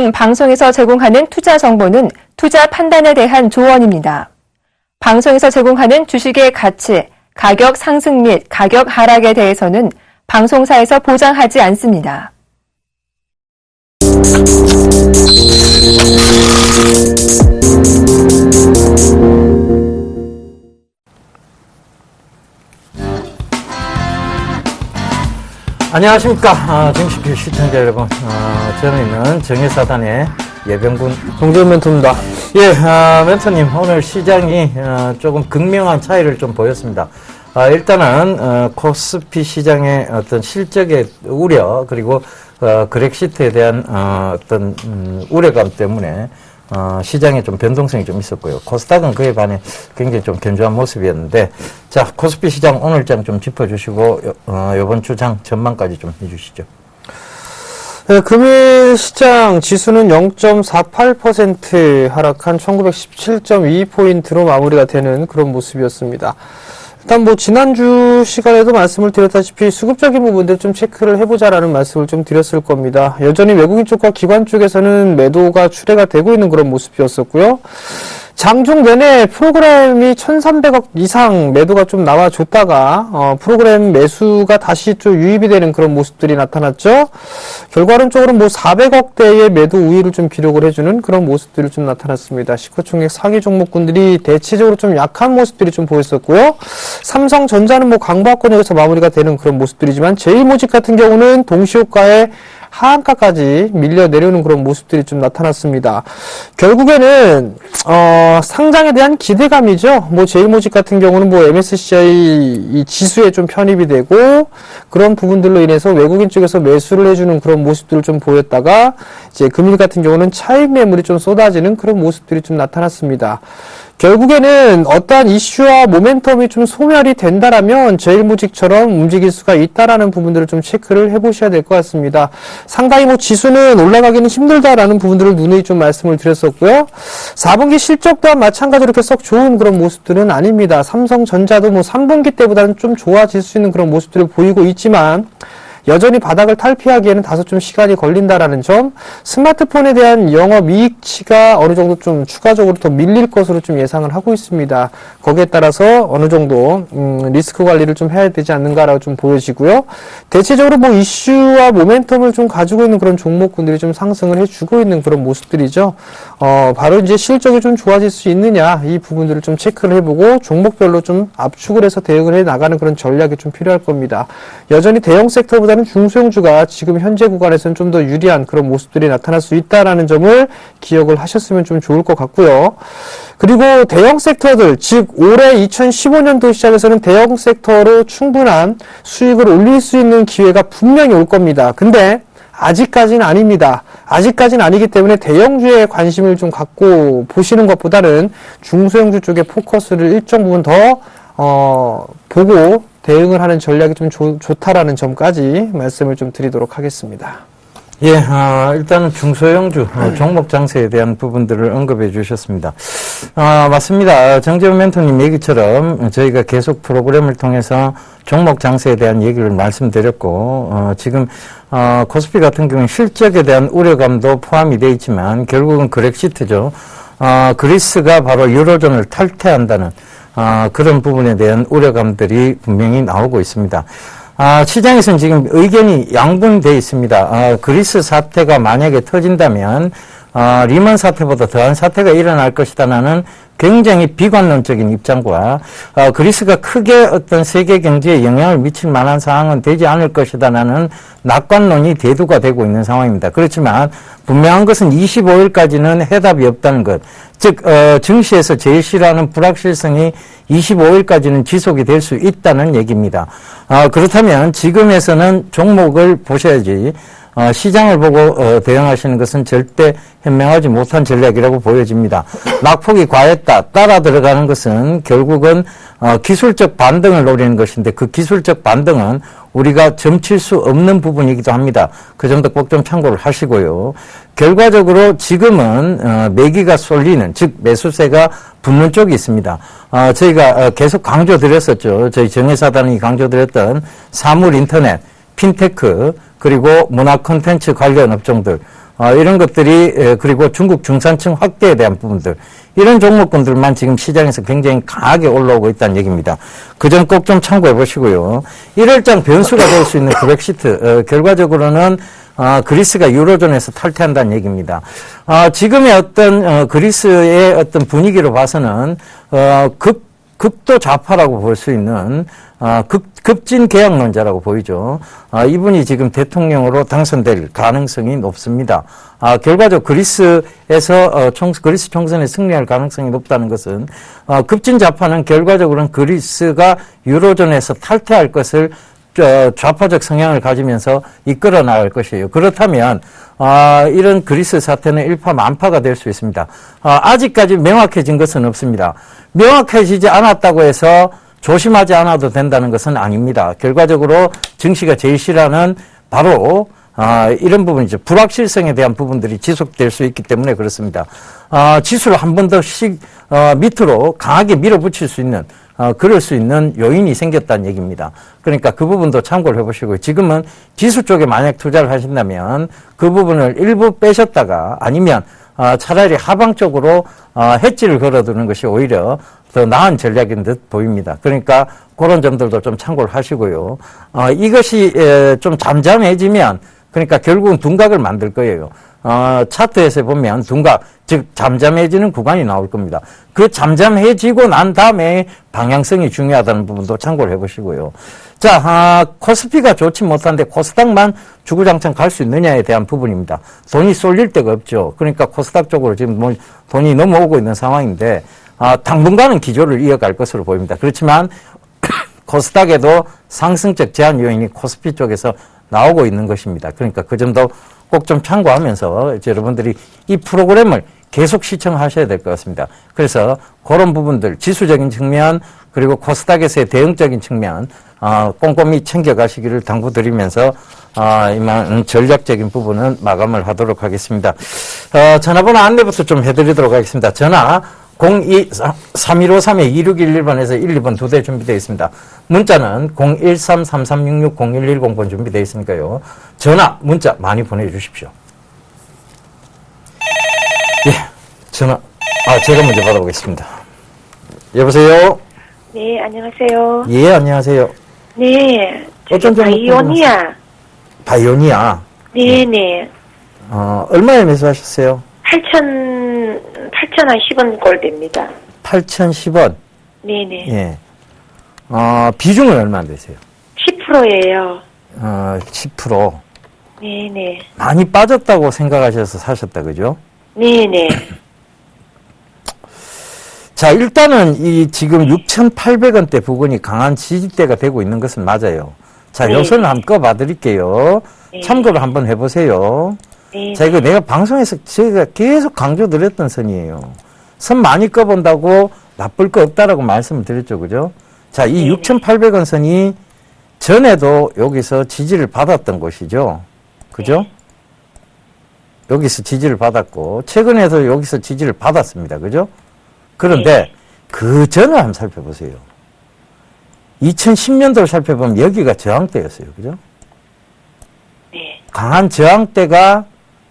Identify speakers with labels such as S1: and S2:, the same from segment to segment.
S1: 지금 방송에서 제공하는 투자 정보는 투자 판단에 대한 조언입니다. 방송에서 제공하는 주식의 가치, 가격 상승 및 가격 하락에 대해서는 방송사에서 보장하지 않습니다.
S2: 안녕하십니까. 정식규 시청자 여러분. 저는 정예사단의 예병군
S3: 동전 멘토입니다.
S2: 예, 멘토님, 오늘 시장이 조금 극명한 차이를 좀 보였습니다. 일단은 코스피 시장의 어떤 실적의 우려, 그리고 그렉시트에 대한 어떤 우려감 때문에 시장에 좀 변동성이 좀 있었고요. 코스닥은 그에 반해 굉장히 좀 견조한 모습이었는데, 자, 코스피 시장 오늘장 좀 짚어주시고, 이번 주장 전망까지 좀 해주시죠.
S3: 네, 금일 시장 지수는 0.48% 하락한 1917.22포인트로 마무리가 되는 그런 모습이었습니다. 일단 지난주 시간에도 말씀을 드렸다시피 수급적인 부분들 좀 체크를 해보자라는 말씀을 좀 드렸을 겁니다. 여전히 외국인 쪽과 기관 쪽에서는 매도가 출회가 되고 있는 그런 모습이었었고요. 장중 내내 프로그램이 1,300억 이상 매도가 좀 나와줬다가 프로그램 매수가 다시 좀 유입이 되는 그런 모습들이 나타났죠. 결과론적으로 400억대의 매도 우위를 좀 기록을 해주는 그런 모습들이 좀 나타났습니다. 시가총액 상위 종목군들이 대체적으로 좀 약한 모습들이 좀 보였었고요. 삼성전자는 강보합권역에서 마무리가 되는 그런 모습들이지만 제일모직 같은 경우는 동시효과에 하한가까지 밀려 내려오는 그런 모습들이 좀 나타났습니다. 결국에는 상장에 대한 기대감이죠. 제일모직 같은 경우는 MSCI 이 지수에 좀 편입이 되고 그런 부분들로 인해서 외국인 쪽에서 매수를 해주는 그런 모습들을 좀 보였다가 이제 금일 같은 경우는 차익 매물이 좀 쏟아지는 그런 모습들이 좀 나타났습니다. 결국에는 어떠한 이슈와 모멘텀이 좀 소멸이 된다라면 제일모직처럼 움직일 수가 있다라는 부분들을 좀 체크를 해보셔야 될 것 같습니다. 상당히 지수는 올라가기는 힘들다라는 부분들을 누누이 좀 말씀을 드렸었고요. 4분기 실적 또한 마찬가지로 이렇게 썩 좋은 그런 모습들은 아닙니다. 삼성전자도 3분기 때보다는 좀 좋아질 수 있는 그런 모습들을 보이고 있지만 여전히 바닥을 탈피하기에는 다소 좀 시간이 걸린다라는 점, 스마트폰에 대한 영업이익치가 어느 정도 좀 추가적으로 더 밀릴 것으로 좀 예상을 하고 있습니다. 거기에 따라서 어느 정도 리스크 관리를 좀 해야 되지 않는가라고 좀 보여지고요. 대체적으로 이슈와 모멘텀을 좀 가지고 있는 그런 종목군들이 좀 상승을 해주고 있는 그런 모습들이죠. 바로 이제 실적이 좀 좋아질 수 있느냐 이 부분들을 좀 체크를 해보고 종목별로 좀 압축을 해서 대응을 해 나가는 그런 전략이 좀 필요할 겁니다. 여전히 대형 섹터보다 중소형주가 지금 현재 구간에서는 좀 더 유리한 그런 모습들이 나타날 수 있다라는 점을 기억을 하셨으면 좀 좋을 것 같고요. 그리고 대형 섹터들, 즉 올해 2015년도 시작해서는 대형 섹터로 충분한 수익을 올릴 수 있는 기회가 분명히 올 겁니다. 근데 아직까지는 아닙니다. 아직까지는 아니기 때문에 대형주에 관심을 좀 갖고 보시는 것보다는 중소형주 쪽에 포커스를 일정 부분 더 보고 대응을 하는 전략이 좀 좋다라는 점까지 말씀을 좀 드리도록 하겠습니다.
S2: 예, 일단은 중소형주 종목 장세에 대한 부분들을 언급해 주셨습니다. 맞습니다. 정재훈 멘토님 얘기처럼 저희가 계속 프로그램을 통해서 종목 장세에 대한 얘기를 말씀드렸고, 지금 코스피 같은 경우는 실적에 대한 우려감도 포함이 되어 있지만 결국은 그렉시트죠. 그리스가 바로 유로존을 탈퇴한다는 그런 부분에 대한 우려감들이 분명히 나오고 있습니다. 시장에서는 지금 의견이 양분되어 있습니다. 그리스 사태가 만약에 터진다면 리먼 사태보다 더한 사태가 일어날 것이다라는 굉장히 비관론적인 입장과 그리스가 크게 어떤 세계 경제에 영향을 미칠 만한 상황은 되지 않을 것이다라는 낙관론이 대두가 되고 있는 상황입니다. 그렇지만 분명한 것은 25일까지는 해답이 없다는 것. 즉 증시에서 제일 싫어하는 불확실성이 25일까지는 지속이 될 수 있다는 얘기입니다. 그렇다면 지금에서는 종목을 보셔야지 시장을 보고 대응하시는 것은 절대 현명하지 못한 전략이라고 보여집니다. 낙폭이 과했다. 따라 들어가는 것은 결국은 기술적 반등을 노리는 것인데 그 기술적 반등은 우리가 점칠 수 없는 부분이기도 합니다. 그 점도 꼭 좀 참고를 하시고요. 결과적으로 지금은 매기가 쏠리는, 즉 매수세가 붙는 쪽이 있습니다. 저희가 계속 강조드렸었죠. 저희 정예사단이 강조드렸던 사물 인터넷, 핀테크, 그리고 문화 콘텐츠 관련 업종들, 이런 것들이 그리고 중국 중산층 확대에 대한 부분들 이런 종목군들만 지금 시장에서 굉장히 강하게 올라오고 있다는 얘기입니다. 그 점 꼭 좀 참고해 보시고요. 1월장 변수가 될 수 있는 브렉시트 결과적으로는 그리스가 유로존에서 탈퇴한다는 얘기입니다. 지금의 어떤 그리스의 어떤 분위기로 봐서는 극도 좌파라고 볼 수 있는 급진 개혁론자라고 보이죠. 이분이 지금 대통령으로 당선될 가능성이 높습니다. 결과적으로 그리스에서 그리스 총선에 승리할 가능성이 높다는 것은 급진 좌파는 결과적으로는 그리스가 유로존에서 탈퇴할 것을 좌파적 성향을 가지면서 이끌어 나갈 것이에요. 그렇다면 이런 그리스 사태는 일파만파가 될 수 있습니다. 아직까지 명확해진 것은 없습니다. 명확해지지 않았다고 해서 조심하지 않아도 된다는 것은 아닙니다. 결과적으로 증시가 제일 싫어하는 바로 이런 부분이죠. 불확실성에 대한 부분들이 지속될 수 있기 때문에 그렇습니다. 지수를 한 번 더씩 밑으로 강하게 밀어붙일 수 있는 그럴 수 있는 요인이 생겼다는 얘기입니다. 그러니까 그 부분도 참고를 해보시고요. 지금은 지수 쪽에 만약 투자를 하신다면 그 부분을 일부 빼셨다가 아니면 차라리 하방 쪽으로 해지를 걸어두는 것이 오히려 더 나은 전략인 듯 보입니다. 그러니까 그런 점들도 좀 참고를 하시고요. 이것이 좀 잠잠해지면 그러니까 결국은 둔각을 만들 거예요. 차트에서 보면 둔각, 즉 잠잠해지는 구간이 나올 겁니다. 그 잠잠해지고 난 다음에 방향성이 중요하다는 부분도 참고를 해보시고요. 자, 코스피가 좋지 못한데 코스닥만 주구장창 갈 수 있느냐에 대한 부분입니다. 돈이 쏠릴 데가 없죠. 그러니까 코스닥 쪽으로 지금 뭐 돈이 넘어오고 있는 상황인데 당분간은 기조를 이어갈 것으로 보입니다. 그렇지만 코스닥에도 상승적 제한 요인이 코스피 쪽에서 나오고 있는 것입니다. 그러니까 그 점도 꼭 좀 참고하면서 여러분들이 이 프로그램을 계속 시청하셔야 될 것 같습니다. 그래서 그런 부분들 지수적인 측면 그리고 코스닥에서의 대응적인 측면 꼼꼼히 챙겨가시기를 당부드리면서 이만 전략적인 부분은 마감을 하도록 하겠습니다. 전화번호 안내부터 좀 해드리도록 하겠습니다. 전화 02-3153-2611번에서 1, 2번 2대 준비되어 있습니다. 문자는 013-3366-0110번 준비되어 있으니까요. 전화, 문자 많이 보내주십시오. 예, 전화. 제가 먼저 받아보겠습니다. 여보세요?
S4: 네, 안녕하세요.
S2: 예, 안녕하세요.
S4: 네,
S2: 어떤 종목
S4: 바이오니아.
S2: 바이오니아.
S4: 네네.
S2: 얼마에 매수하셨어요?
S4: 8,010원 꼴됩니다.
S2: 8,010원.
S4: 네네.
S2: 예. 비중은 얼마 안 되세요?
S4: 10%예요.
S2: 10%.
S4: 네네.
S2: 많이 빠졌다고 생각하셔서 사셨다, 그죠?
S4: 네네.
S2: 자, 일단은 이 지금 6,800원대 부근이 강한 지지대가 되고 있는 것은 맞아요. 자,
S4: 네.
S2: 요선을 한번 꺼봐 드릴게요.
S4: 네.
S2: 참고를 한번 해보세요.
S4: 네.
S2: 자, 이거 내가 방송에서 저희가 계속 강조드렸던 선이에요. 선 많이 꺼본다고 나쁠 거 없다라고 말씀을 드렸죠, 그죠? 자, 이
S4: 네.
S2: 6,800원 선이 전에도 여기서 지지를 받았던 곳이죠. 그죠?
S4: 네.
S2: 여기서 지지를 받았고, 최근에도 여기서 지지를 받았습니다. 그죠? 그런데
S4: 네.
S2: 그 전을 한번 살펴보세요. 2010년도를 살펴보면 여기가 저항대였어요. 그죠?
S4: 네.
S2: 강한 저항대가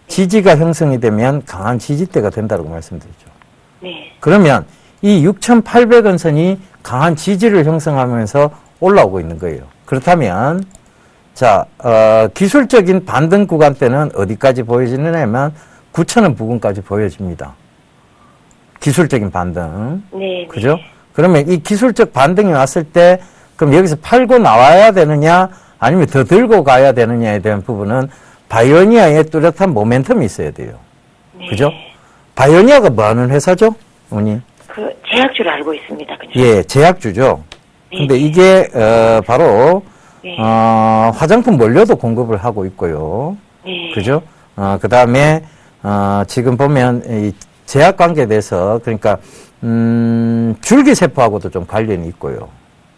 S2: 지지가 형성이 되면 강한 지지대가 된다고 말씀드렸죠.
S4: 네.
S2: 그러면 이 6,800원 선이 강한 지지를 형성하면서 올라오고 있는 거예요. 그렇다면 자, 기술적인 반등 구간대는 어디까지 보여지느냐면 9,000원 부근까지 보여집니다. 기술적인 반등.
S4: 네.
S2: 그죠? 그러면 이 기술적 반등이 왔을 때 그럼 여기서 팔고 나와야 되느냐 아니면 더 들고 가야 되느냐에 대한 부분은 바이오니아의 뚜렷한 모멘텀이 있어야 돼요.
S4: 네.
S2: 그죠? 바이오니아가 뭐 하는 회사죠? 어머니?
S4: 그 제약주로 알고 있습니다. 그죠?
S2: 예, 제약주죠.
S4: 네.
S2: 근데 이게 바로
S4: 네.
S2: 화장품 원료도 공급을 하고 있고요.
S4: 네.
S2: 그죠? 그다음에 지금 보면 이 제약 관계에 대해서 그러니까 줄기세포하고도 좀 관련이 있고요.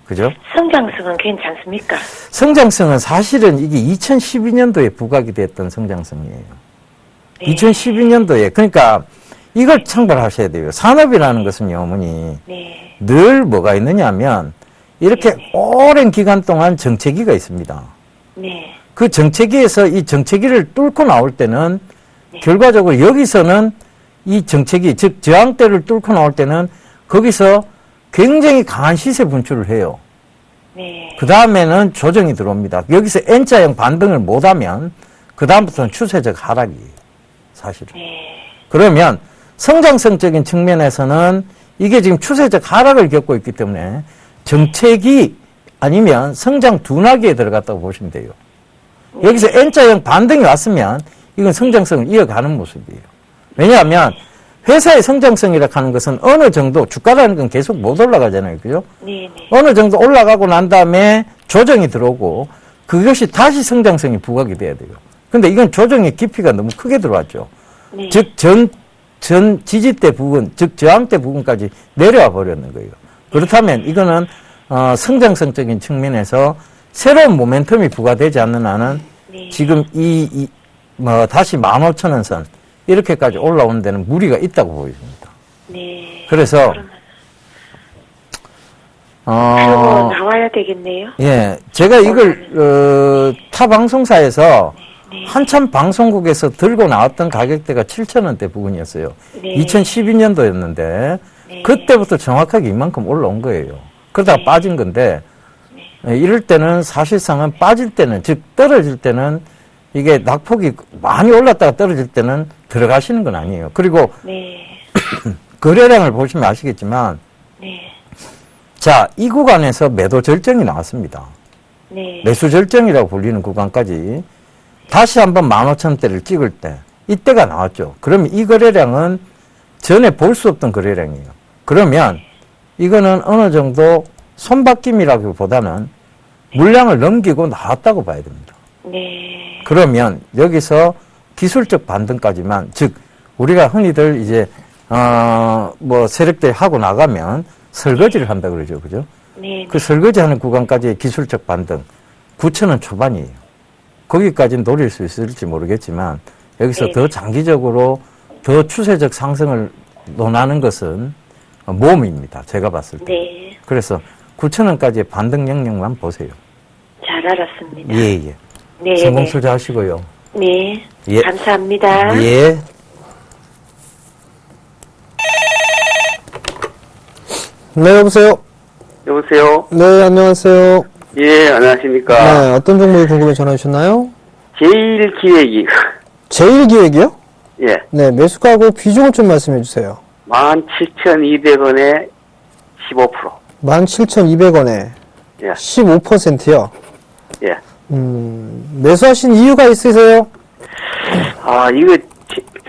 S2: 그죠?
S4: 성장성은 괜찮습니까?
S2: 성장성은 사실은 이게 2012년도에 부각이 됐던 성장성이에요.
S4: 네.
S2: 2012년도에. 그러니까 이걸 참고하셔야 돼요. 산업이라는 것은요, 어머니.
S4: 네.
S2: 늘 뭐가 있느냐 하면 이렇게
S4: 네.
S2: 오랜 기간 동안 정체기가 있습니다.
S4: 네.
S2: 그 정체기에서 이 정체기를 뚫고 나올 때는 결과적으로 여기서는 이 정책이, 즉 저항대를 뚫고 나올 때는 거기서 굉장히 강한 시세 분출을 해요.
S4: 네.
S2: 그 다음에는 조정이 들어옵니다. 여기서 N자형 반등을 못하면 그 다음부터는 추세적 하락이에요. 사실은.
S4: 네.
S2: 그러면 성장성적인 측면에서는 이게 지금 추세적 하락을 겪고 있기 때문에 정책이 아니면 성장 둔화기에 들어갔다고 보시면 돼요. 여기서 N자형 반등이 왔으면 이건 성장성을 이어가는 모습이에요. 왜냐하면 회사의 성장성이라고 하는 것은 어느 정도, 주가라는 건 계속 못 올라가잖아요. 그죠?
S4: 네. 네.
S2: 어느 정도 올라가고 난 다음에 조정이 들어오고 그것이 다시 성장성이 부각이 돼야 돼요. 근데 이건 조정의 깊이가 너무 크게 들어왔죠.
S4: 네.
S2: 즉, 전 지지대 부분, 즉 저항대 부분까지 내려와 버렸는 거예요. 그렇다면 이거는 성장성적인 측면에서 새로운 모멘텀이 부과되지 않는 한은
S4: 네.
S2: 지금 다시 15,000원 선 이렇게까지 올라오는 데는 무리가 있다고 보입니다.
S4: 네.
S2: 그래서
S4: 그리고 나와야 되겠네요.
S2: 예, 제가 이걸 타 방송사에서
S4: 네.
S2: 한참 방송국에서 들고 나왔던 가격대가 7,000원대 부분이었어요.
S4: 네.
S2: 2012년도였는데
S4: 네.
S2: 그때부터 정확하게 이만큼 올라온 거예요. 그러다가
S4: 네.
S2: 빠진 건데 이럴 때는 사실상은 빠질 때는, 즉 떨어질 때는 이게 낙폭이 많이 올랐다가 떨어질 때는 들어가시는 건 아니에요. 그리고
S4: 네.
S2: 거래량을 보시면 아시겠지만
S4: 네.
S2: 자, 이 구간에서 매도 절정이 나왔습니다.
S4: 네.
S2: 매수 절정이라고 불리는 구간까지 다시 한번 15,000원대를 찍을 때 이때가 나왔죠. 그러면 이 거래량은 전에 볼 수 없던 거래량이에요. 그러면 이거는 어느 정도 손바뀜이라기보다는 물량을 넘기고 나왔다고 봐야 됩니다.
S4: 네.
S2: 그러면 여기서 기술적 반등까지만, 즉 우리가 흔히들 이제 세력대 하고 나가면 설거지를 한다 그러죠. 그죠?
S4: 네.
S2: 그 설거지하는 구간까지의 기술적 반등 9,000원 초반이에요. 거기까지는 노릴 수 있을지 모르겠지만 여기서
S4: 네.
S2: 더 장기적으로 더 추세적 상승을 논하는 것은 모험입니다. 제가 봤을 때.
S4: 네.
S2: 그래서 9,000원까지의 반등 영역만 보세요.
S4: 잘 알았습니다.
S2: 예.
S4: 네.
S2: 성공 투자하시고요.
S4: 네.
S2: 예.
S4: 감사합니다.
S2: 예.
S3: 네, 여보세요?
S5: 여보세요?
S3: 네, 안녕하세요.
S5: 예, 안녕하십니까.
S3: 네, 어떤 종목이 궁금해 전화 주셨나요?
S5: 제일기획이,
S3: 제일기획이요?
S5: 예,
S3: 네, 매수가하고 비중을 좀 말씀해 주세요.
S5: 17,200원에 15%.
S3: 17,200원에
S5: 예,
S3: 15%요.
S5: 예.
S3: 매수하신 이유가 있으세요?
S5: 아, 이거,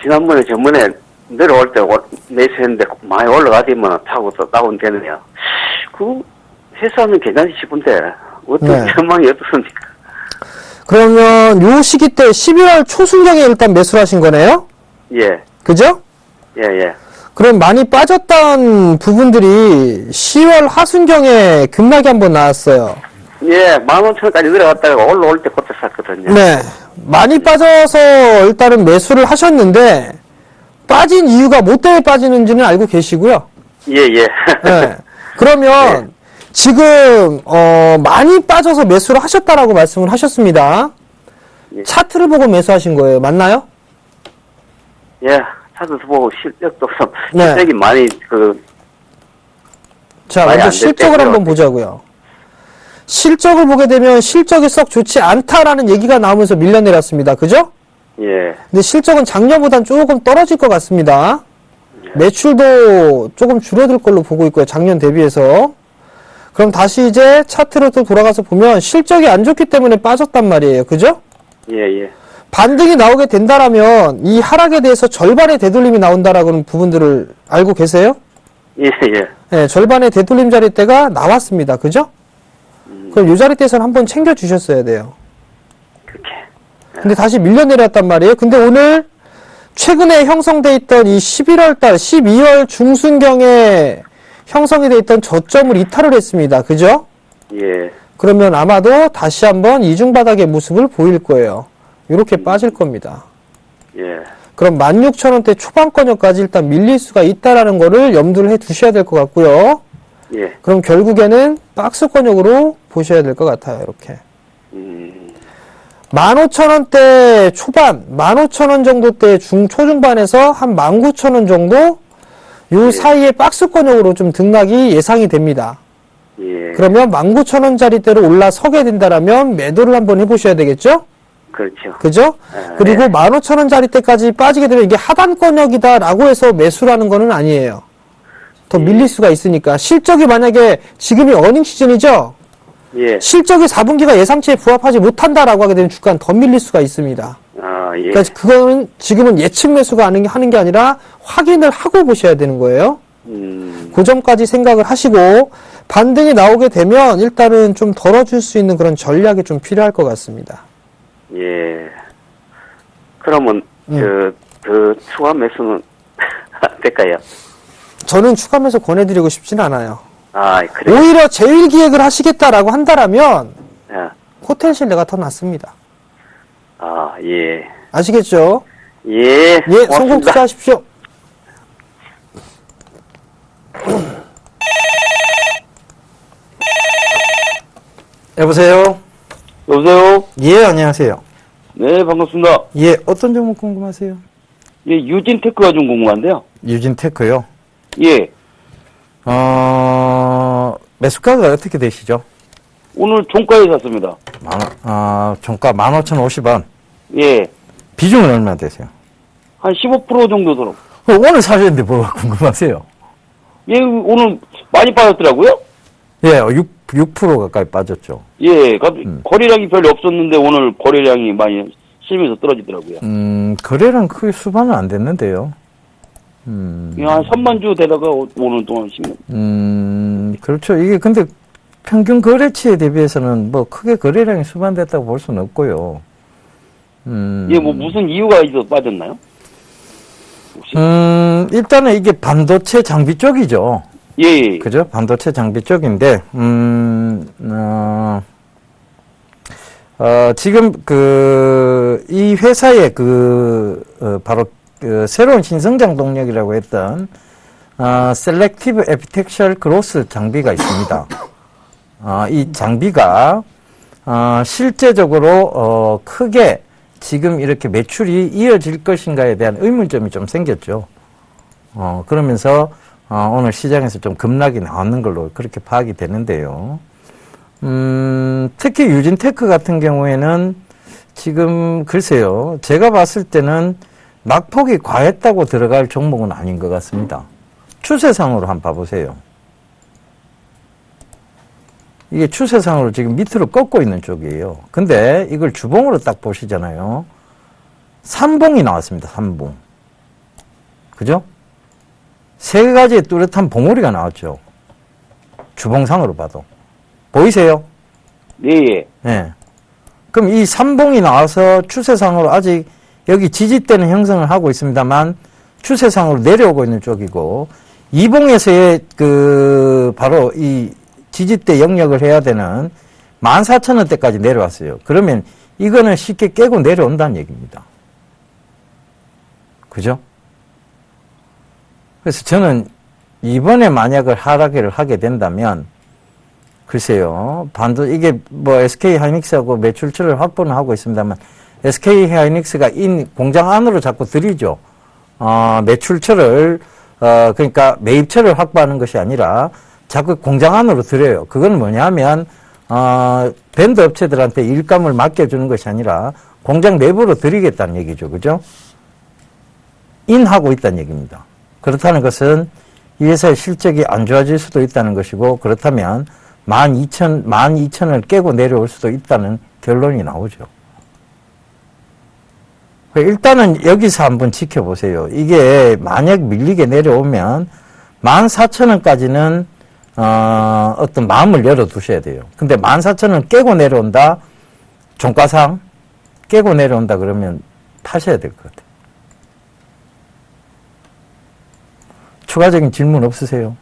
S5: 지난번에 전번에 내려올 때 매수했는데 많이 올라가지면 타고 또 다운되네요. 회사는 괜찮지 싶은데, 어떤
S3: 네.
S5: 전망이 어떻습니까?
S3: 그러면 요 시기 때 11월 초순경에 일단 매수를 하신 거네요?
S5: 예,
S3: 그죠?
S5: 예.
S3: 그럼 많이 빠졌던 부분들이 10월 하순경에 급락이 한번 나왔어요.
S5: 예, 15,000원까지 내려갔다가 올라올 때 그때 샀거든요.
S3: 네. 많이 빠져서 일단은 매수를 하셨는데, 빠진 이유가 뭐 때문에 빠지는지는 알고 계시고요.
S5: 예.
S3: 네. 그러면 지금 많이 빠져서 매수를 하셨다라고 말씀을 하셨습니다.
S5: 예.
S3: 차트를 보고 매수하신 거예요. 맞나요?
S5: 예, 차도 보고 실력도 좀,
S3: 네.
S5: 실력이 많이
S3: 자,
S5: 많이
S3: 먼저
S5: 안될
S3: 실적을
S5: 때고요.
S3: 한번 보자고요. 실적을 보게 되면 실적이 썩 좋지 않다라는 얘기가 나오면서 밀려내렸습니다. 그죠?
S5: 예,
S3: 근데 실적은 작년보단 조금 떨어질 것 같습니다. 매출도 조금 줄어들 걸로 보고 있고요. 작년 대비해서. 그럼 다시 이제 차트로 또 돌아가서 보면 실적이 안 좋기 때문에 빠졌단 말이에요. 그죠?
S5: 예.
S3: 반등이 나오게 된다라면 이 하락에 대해서 절반의 되돌림이 나온다라는 부분들을 알고 계세요?
S5: 예.
S3: 네, 절반의 되돌림 자리대가 나왔습니다. 그죠? 그럼 이 자리대에서는 한번 챙겨주셨어야 돼요.
S5: 그렇게.
S3: 근데 다시 밀려내렸단 말이에요. 근데 오늘 최근에 형성돼 있던 이 11월 달, 12월 중순경에 형성이 돼 있던 저점을 이탈을 했습니다. 그죠?
S5: 예.
S3: 그러면 아마도 다시 한번 이중바닥의 모습을 보일 거예요. 이렇게 빠질 겁니다.
S5: 예.
S3: 그럼 16,000원대 초반권역까지 일단 밀릴 수가 있다라는 거를 염두를 해 두셔야 될 것 같고요.
S5: 예.
S3: 그럼 결국에는 박스권역으로 보셔야 될 것 같아요. 이렇게. 15,000원대 초반, 15,000원 정도대 초중반에서 한 19,000원 정도 요 사이에 박스권역으로 좀 등락이 예상이 됩니다.
S5: 예.
S3: 그러면 19,000원짜리대로 올라서게 된다라면 매도를 한번 해보셔야 되겠죠?
S5: 그렇죠.
S3: 그죠? 그리고
S5: 네.
S3: 15,000원짜리대까지 빠지게 되면 이게 하단권역이다라고 해서 매수라는 거는 아니에요. 더 밀릴 수가 있으니까. 실적이 만약에 지금이 어닝 시즌이죠?
S5: 예.
S3: 실적이 4분기가 예상치에 부합하지 못한다라고 하게 되면 주가는 더 밀릴 수가 있습니다.
S5: 아, 예.
S3: 그러니까 그거는 지금은 예측 매수가 하는 게 아니라 확인을 하고 보셔야 되는 거예요. 그 점까지 생각을 하시고 반등이 나오게 되면 일단은 좀 덜어줄 수 있는 그런 전략이 좀 필요할 것 같습니다.
S5: 예. 그러면, 추가 매수는 안 될까요?
S3: 저는 추가 매수 권해드리고 싶진 않아요.
S5: 아, 그래요?
S3: 오히려 제일 기획을 하시겠다라고 한다라면
S5: 아,
S3: 호텔실내가 더 낫습니다.
S5: 아, 예.
S3: 아시겠죠?
S5: 예.
S3: 예,
S5: 고맙습니다.
S3: 성공 투자하십시오.
S2: 여보세요?
S6: 여보세요?
S2: 예, 안녕하세요.
S6: 네, 반갑습니다.
S2: 예, 어떤 종목 궁금하세요?
S6: 예, 유진테크가 좀 궁금한데요.
S2: 유진테크요.
S6: 예,
S2: 매수가가 어떻게 되시죠?
S6: 오늘 종가에 샀습니다.
S2: 종가 15,050원.
S6: 예,
S2: 비중은 얼마 되세요?
S6: 한 15% 정도 들어.
S2: 오늘 사셨는데 뭐가 궁금하세요?
S6: 예, 오늘 많이 빠졌더라고요.
S2: 예, 6% 가까이 빠졌죠.
S6: 예, 거래량이 별로 없었는데 오늘 거래량이 많이 실면서 떨어지더라고요.
S2: 거래량 크게 수반은 안 됐는데요.
S6: 한 3만 주 되다가 오늘 동안 10만.
S2: 그렇죠. 이게 근데 평균 거래치에 대비해서는 뭐 크게 거래량이 수반됐다고 볼 수는 없고요.
S6: 예, 뭐 무슨 이유가 있어서 빠졌나요? 혹시?
S2: 일단은 이게 반도체 장비 쪽이죠.
S6: 예, 예.
S2: 그죠? 반도체 장비 쪽인데, 지금 이 회사의 바로 새로운 신성장 동력이라고 했던, Selective Epitaxial Growth 장비가 있습니다. 이 장비가, 실제적으로, 크게 지금 이렇게 매출이 이어질 것인가에 대한 의문점이 좀 생겼죠. 그러면서, 오늘 시장에서 좀 급락이 나왔는 걸로 그렇게 파악이 되는데요. 특히 유진테크 같은 경우에는 지금 글쎄요. 제가 봤을 때는 낙폭이 과했다고 들어갈 종목은 아닌 것 같습니다. 추세상으로 한번 봐보세요. 이게 추세상으로 지금 밑으로 꺾고 있는 쪽이에요. 근데 이걸 주봉으로 딱 보시잖아요. 삼봉이 나왔습니다. 삼봉. 그죠? 세 가지의 뚜렷한 봉우리가 나왔죠. 주봉상으로 봐도. 보이세요?
S6: 예, 예.
S2: 예. 그럼 이 삼봉이 나와서 추세상으로 아직 여기 지지대는 형성을 하고 있습니다만 추세상으로 내려오고 있는 쪽이고 이봉에서의 바로 이 지지대 영역을 해야 되는 14,000원대까지 내려왔어요. 그러면 이거는 쉽게 깨고 내려온다는 얘기입니다. 그죠? 그래서 저는 이번에 만약을 하락을 하게 된다면 글쎄요. 이게 뭐 SK 하이닉스하고 매출처를 확보는 하고 있습니다만 SK 하이닉스가 공장 안으로 자꾸 들이죠. 매출처를 그러니까 매입처를 확보하는 것이 아니라 자꾸 공장 안으로 들여요. 그건 뭐냐면 밴드 업체들한테 일감을 맡겨주는 것이 아니라 공장 내부로 들이겠다는 얘기죠. 그죠? 인하고 있다는 얘기입니다. 그렇다는 것은 이 회사의 실적이 안 좋아질 수도 있다는 것이고 그렇다면 12,000을 깨고 내려올 수도 있다는 결론이 나오죠. 일단은 여기서 한번 지켜보세요. 이게 만약 밀리게 내려오면 14,000원까지는 어떤 마음을 열어두셔야 돼요. 근데 14,000원 깨고 내려온다, 종가상 깨고 내려온다 그러면 파셔야 될 것 같아요. 추가적인 질문 없으세요?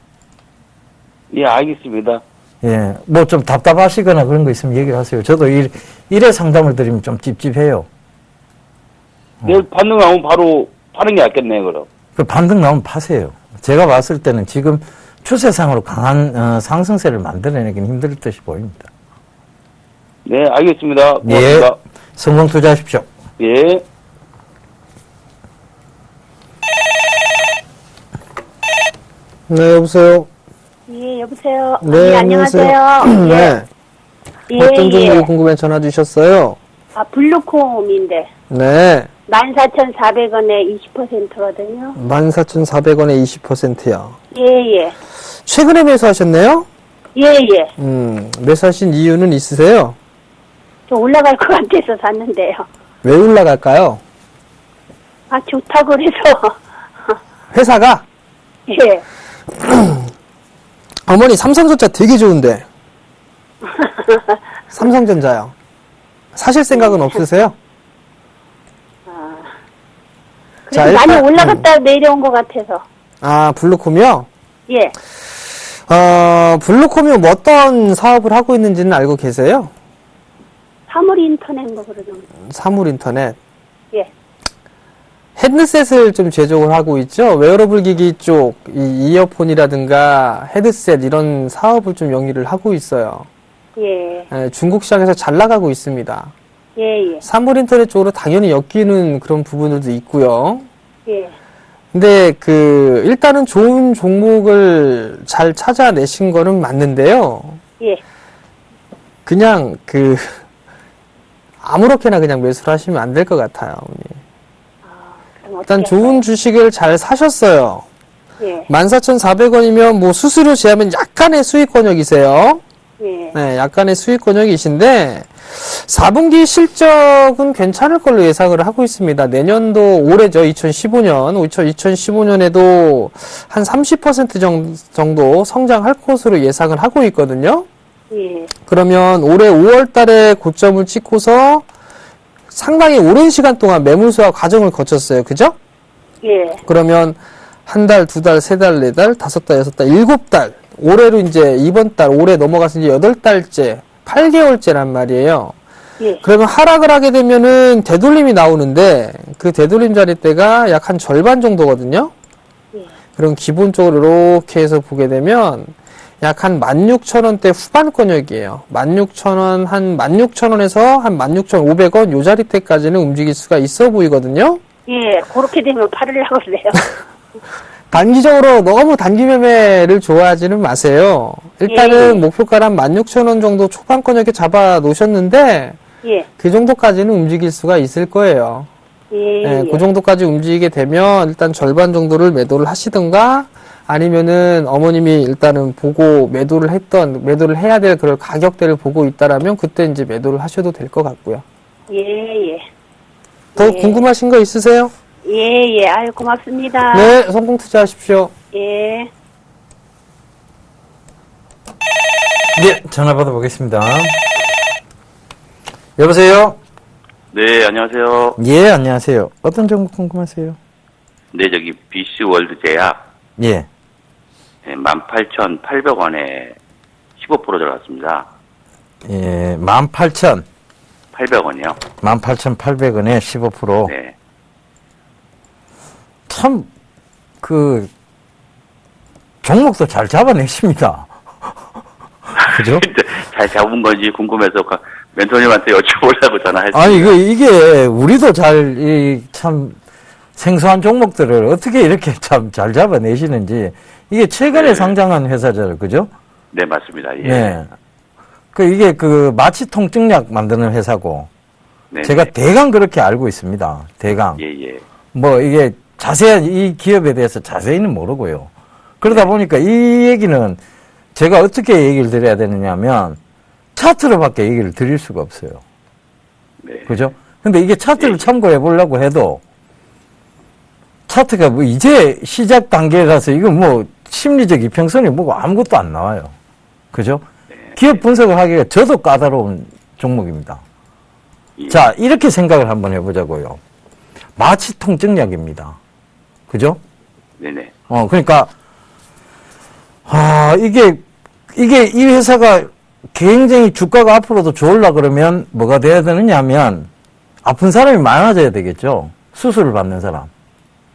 S6: 예, 알겠습니다.
S2: 예, 뭐 좀 답답하시거나 그런 거 있으면 얘기를 하세요. 저도 일에 상담을 드리면 좀 찝찝해요.
S6: 내일 반등 나오면 바로 파는 게 낫겠네요, 그럼.
S2: 그 반등 나오면 파세요. 제가 봤을 때는 지금 추세상으로 강한 상승세를 만들어내긴 힘들 듯이 보입니다.
S6: 네, 알겠습니다.
S2: 예.
S6: 고맙습니다.
S2: 성공 투자하십시오.
S6: 예.
S3: 네, 여보세요.
S4: 예, 여보세요.
S3: 네,
S4: 안녕하세요.
S3: 네.
S4: 예,
S3: 어떤
S4: 예.
S3: 종목이 궁금해 전화 주셨어요?
S4: 아, 블루콤인데.
S3: 네.
S4: 14,400원에 20%거든요.
S3: 14,400원에 20%요.
S4: 예, 예.
S3: 최근에 매수하셨네요?
S4: 예, 예.
S3: 매수하신 이유는 있으세요?
S4: 좀 올라갈 것 같아서 샀는데요.
S3: 왜 올라갈까요?
S4: 아, 좋다고 그래서.
S3: 회사가?
S4: 예.
S3: 어머니 삼성전자 되게 좋은데. 삼성전자요. 사실 생각은 없으세요?
S4: 그래서
S3: 자,
S4: 많이
S3: 일단,
S4: 올라갔다 내려온 것 같아서.
S3: 아, 블루콤이요?
S4: 예.
S3: 블루콤이 뭐 어떤 사업을 하고 있는지는 알고 계세요?
S4: 사물 인터넷 뭐 그러는.
S3: 사물 인터넷.
S4: 예.
S3: 헤드셋을 좀 제조를 하고 있죠. 웨어러블 기기 쪽, 이어폰이라든가 헤드셋 이런 사업을 좀 영위를 하고 있어요.
S4: 예.
S3: 중국 시장에서 잘 나가고 있습니다.
S4: 예, 예.
S3: 사물 인터넷 쪽으로 당연히 엮이는 그런 부분들도 있고요.
S4: 예.
S3: 근데 일단은 좋은 종목을 잘 찾아내신 거는 맞는데요.
S4: 예.
S3: 그냥 아무렇게나 그냥 매수를 하시면 안 될 것 같아요, 어머니.
S4: 그럼
S3: 일단
S4: 어떻게
S3: 좋은
S4: 할까요?
S3: 주식을 잘 사셨어요.
S4: 예.
S3: 14,400원이면 뭐 수수료 제하면 약간의 수익 권역이세요.
S4: 예.
S3: 네, 약간의 수익 권역이신데 4분기 실적은 괜찮을 걸로 예상을 하고 있습니다. 내년도 올해죠. 2015년. 2015년에도 한 30% 정도 성장할 것으로 예상을 하고 있거든요.
S4: 예.
S3: 그러면 올해 5월 달에 고점을 찍고서 상당히 오랜 시간 동안 매물수와 과정을 거쳤어요. 그죠?
S4: 예.
S3: 그러면 한 달, 두 달, 세 달, 네 달, 다섯 달, 여섯 달, 일곱 달. 올해로 이제 이번 달, 올해 넘어가서 이제 8달째, 8개월째란 말이에요.
S4: 예.
S3: 그러면 하락을 하게 되면은 되돌림이 나오는데 그 되돌림 자리대가 약 한 절반 정도거든요.
S4: 예.
S3: 그럼 기본적으로 이렇게 해서 보게 되면 약 한 16,000원대 후반권역이에요. 16,000원, 한 16,000원에서 한 16,500원 요 자리대까지는 움직일 수가 있어 보이거든요.
S4: 예. 그렇게 되면 팔으려고 그래요.
S3: 단기적으로 너무 단기 매매를 좋아하지는 마세요. 일단은
S4: 예.
S3: 목표가를 한 16,000원 정도 초반권역에 잡아 놓으셨는데
S4: 예.
S3: 그 정도까지는 움직일 수가 있을 거예요.
S4: 예.
S3: 네,
S4: 예.
S3: 그 정도까지 움직이게 되면 일단 절반 정도를 매도를 하시든가 아니면은 어머님이 일단은 보고 매도를 해야 될 그런 가격대를 보고 있다라면 그때 이제 매도를 하셔도 될 것 같고요.
S4: 예. 예.
S3: 더
S4: 예.
S3: 궁금하신 거 있으세요?
S4: 예. 예. 아유, 고맙습니다.
S3: 네, 성공 투자하십시오.
S4: 예.
S2: 네, 전화 받아보겠습니다. 여보세요?
S6: 네, 안녕하세요.
S2: 예, 안녕하세요. 어떤 종목 궁금하세요?
S6: 네, 저기 BC 월드 제약
S2: 예.
S6: 18,800원에 15% 들어갔습니다.
S2: 예, 18,000.
S6: 800원이요.
S2: 18,800원에 15%.
S6: 네.
S2: 참, 종목도 잘 잡아내십니다. 그죠?
S6: 잘 잡은 건지 궁금해서 멘토님한테 여쭤보려고 전화했습니다.
S2: 아니, 이게, 우리도 참, 생소한 종목들을 어떻게 이렇게 참 잘 잡아내시는지, 이게 최근에
S6: 네.
S2: 상장한 회사잖아요. 그죠?
S6: 네, 맞습니다. 예.
S2: 네. 이게 마취 통증약 만드는 회사고,
S6: 네.
S2: 제가 대강 그렇게 알고 있습니다. 대강.
S6: 예, 예.
S2: 이게 자세한 이 기업에 대해서 자세히는 모르고요. 그러다
S6: 네.
S2: 보니까 이 얘기는 제가 어떻게 얘기를 드려야 되느냐면 차트로밖에 얘기를 드릴 수가 없어요.
S6: 네.
S2: 그죠? 근데 이게 차트를
S6: 예.
S2: 참고해 보려고 해도 차트가 이제 시작 단계라서 이거 심리적 이평선이 아무것도 안 나와요. 그죠?
S6: 네.
S2: 기업 분석을 하기가 저도 까다로운 종목입니다.
S6: 예.
S2: 자, 이렇게 생각을 한번 해보자고요. 마취 통증약입니다. 그죠?
S6: 네네.
S2: 그러니까, 이 회사가 굉장히 주가가 앞으로도 좋으려 그러면 뭐가 돼야 되느냐 하면 아픈 사람이 많아져야 되겠죠. 수술을 받는 사람.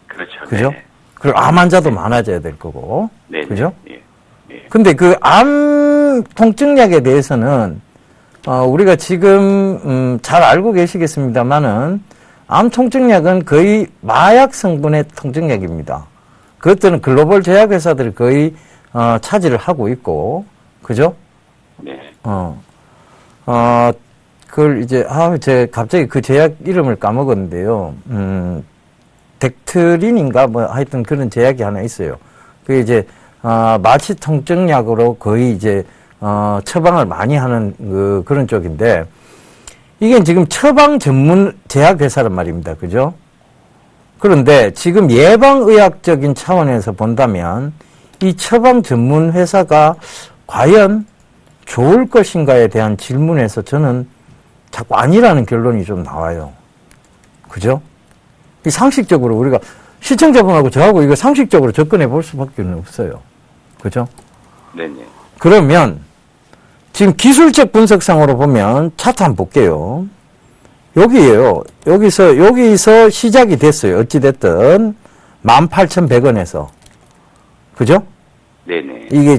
S6: 그렇죠.
S2: 그죠?
S6: 네.
S2: 그리고 암 환자도 많아져야 될 거고.
S6: 네.
S2: 그죠?
S6: 예. 예.
S2: 근데 암 통증약에 대해서는 우리가 지금 잘 알고 계시겠습니다만은 암 통증약은 거의 마약 성분의 통증약입니다. 그것들은 글로벌 제약회사들이 거의 차지를 하고 있고, 그죠?
S6: 네.
S2: 그걸 이제 제가 갑자기 그 제약 이름을 까먹었는데요. 덱트린인가 뭐 하여튼 그런 제약이 하나 있어요. 그게 이제 마취 통증약으로 거의 이제 처방을 많이 하는 그런 쪽인데, 이게 지금 처방 전문 제약회사란 말입니다. 그죠? 그런데 지금 예방의학적인 차원에서 본다면 이 처방 전문 회사가 과연 좋을 것인가에 대한 질문에서 저는 자꾸 아니라는 결론이 좀 나와요. 그죠? 이 상식적으로 우리가 시청자분하고 저하고 이거 상식적으로 접근해 볼 수밖에 없어요. 그죠?
S6: 네네.
S2: 그러면 지금 기술적 분석상으로 보면 차트 한번 볼게요. 여기에요. 여기서 시작이 됐어요. 어찌됐든 18,100원에서. 그죠?
S6: 네네.
S2: 이게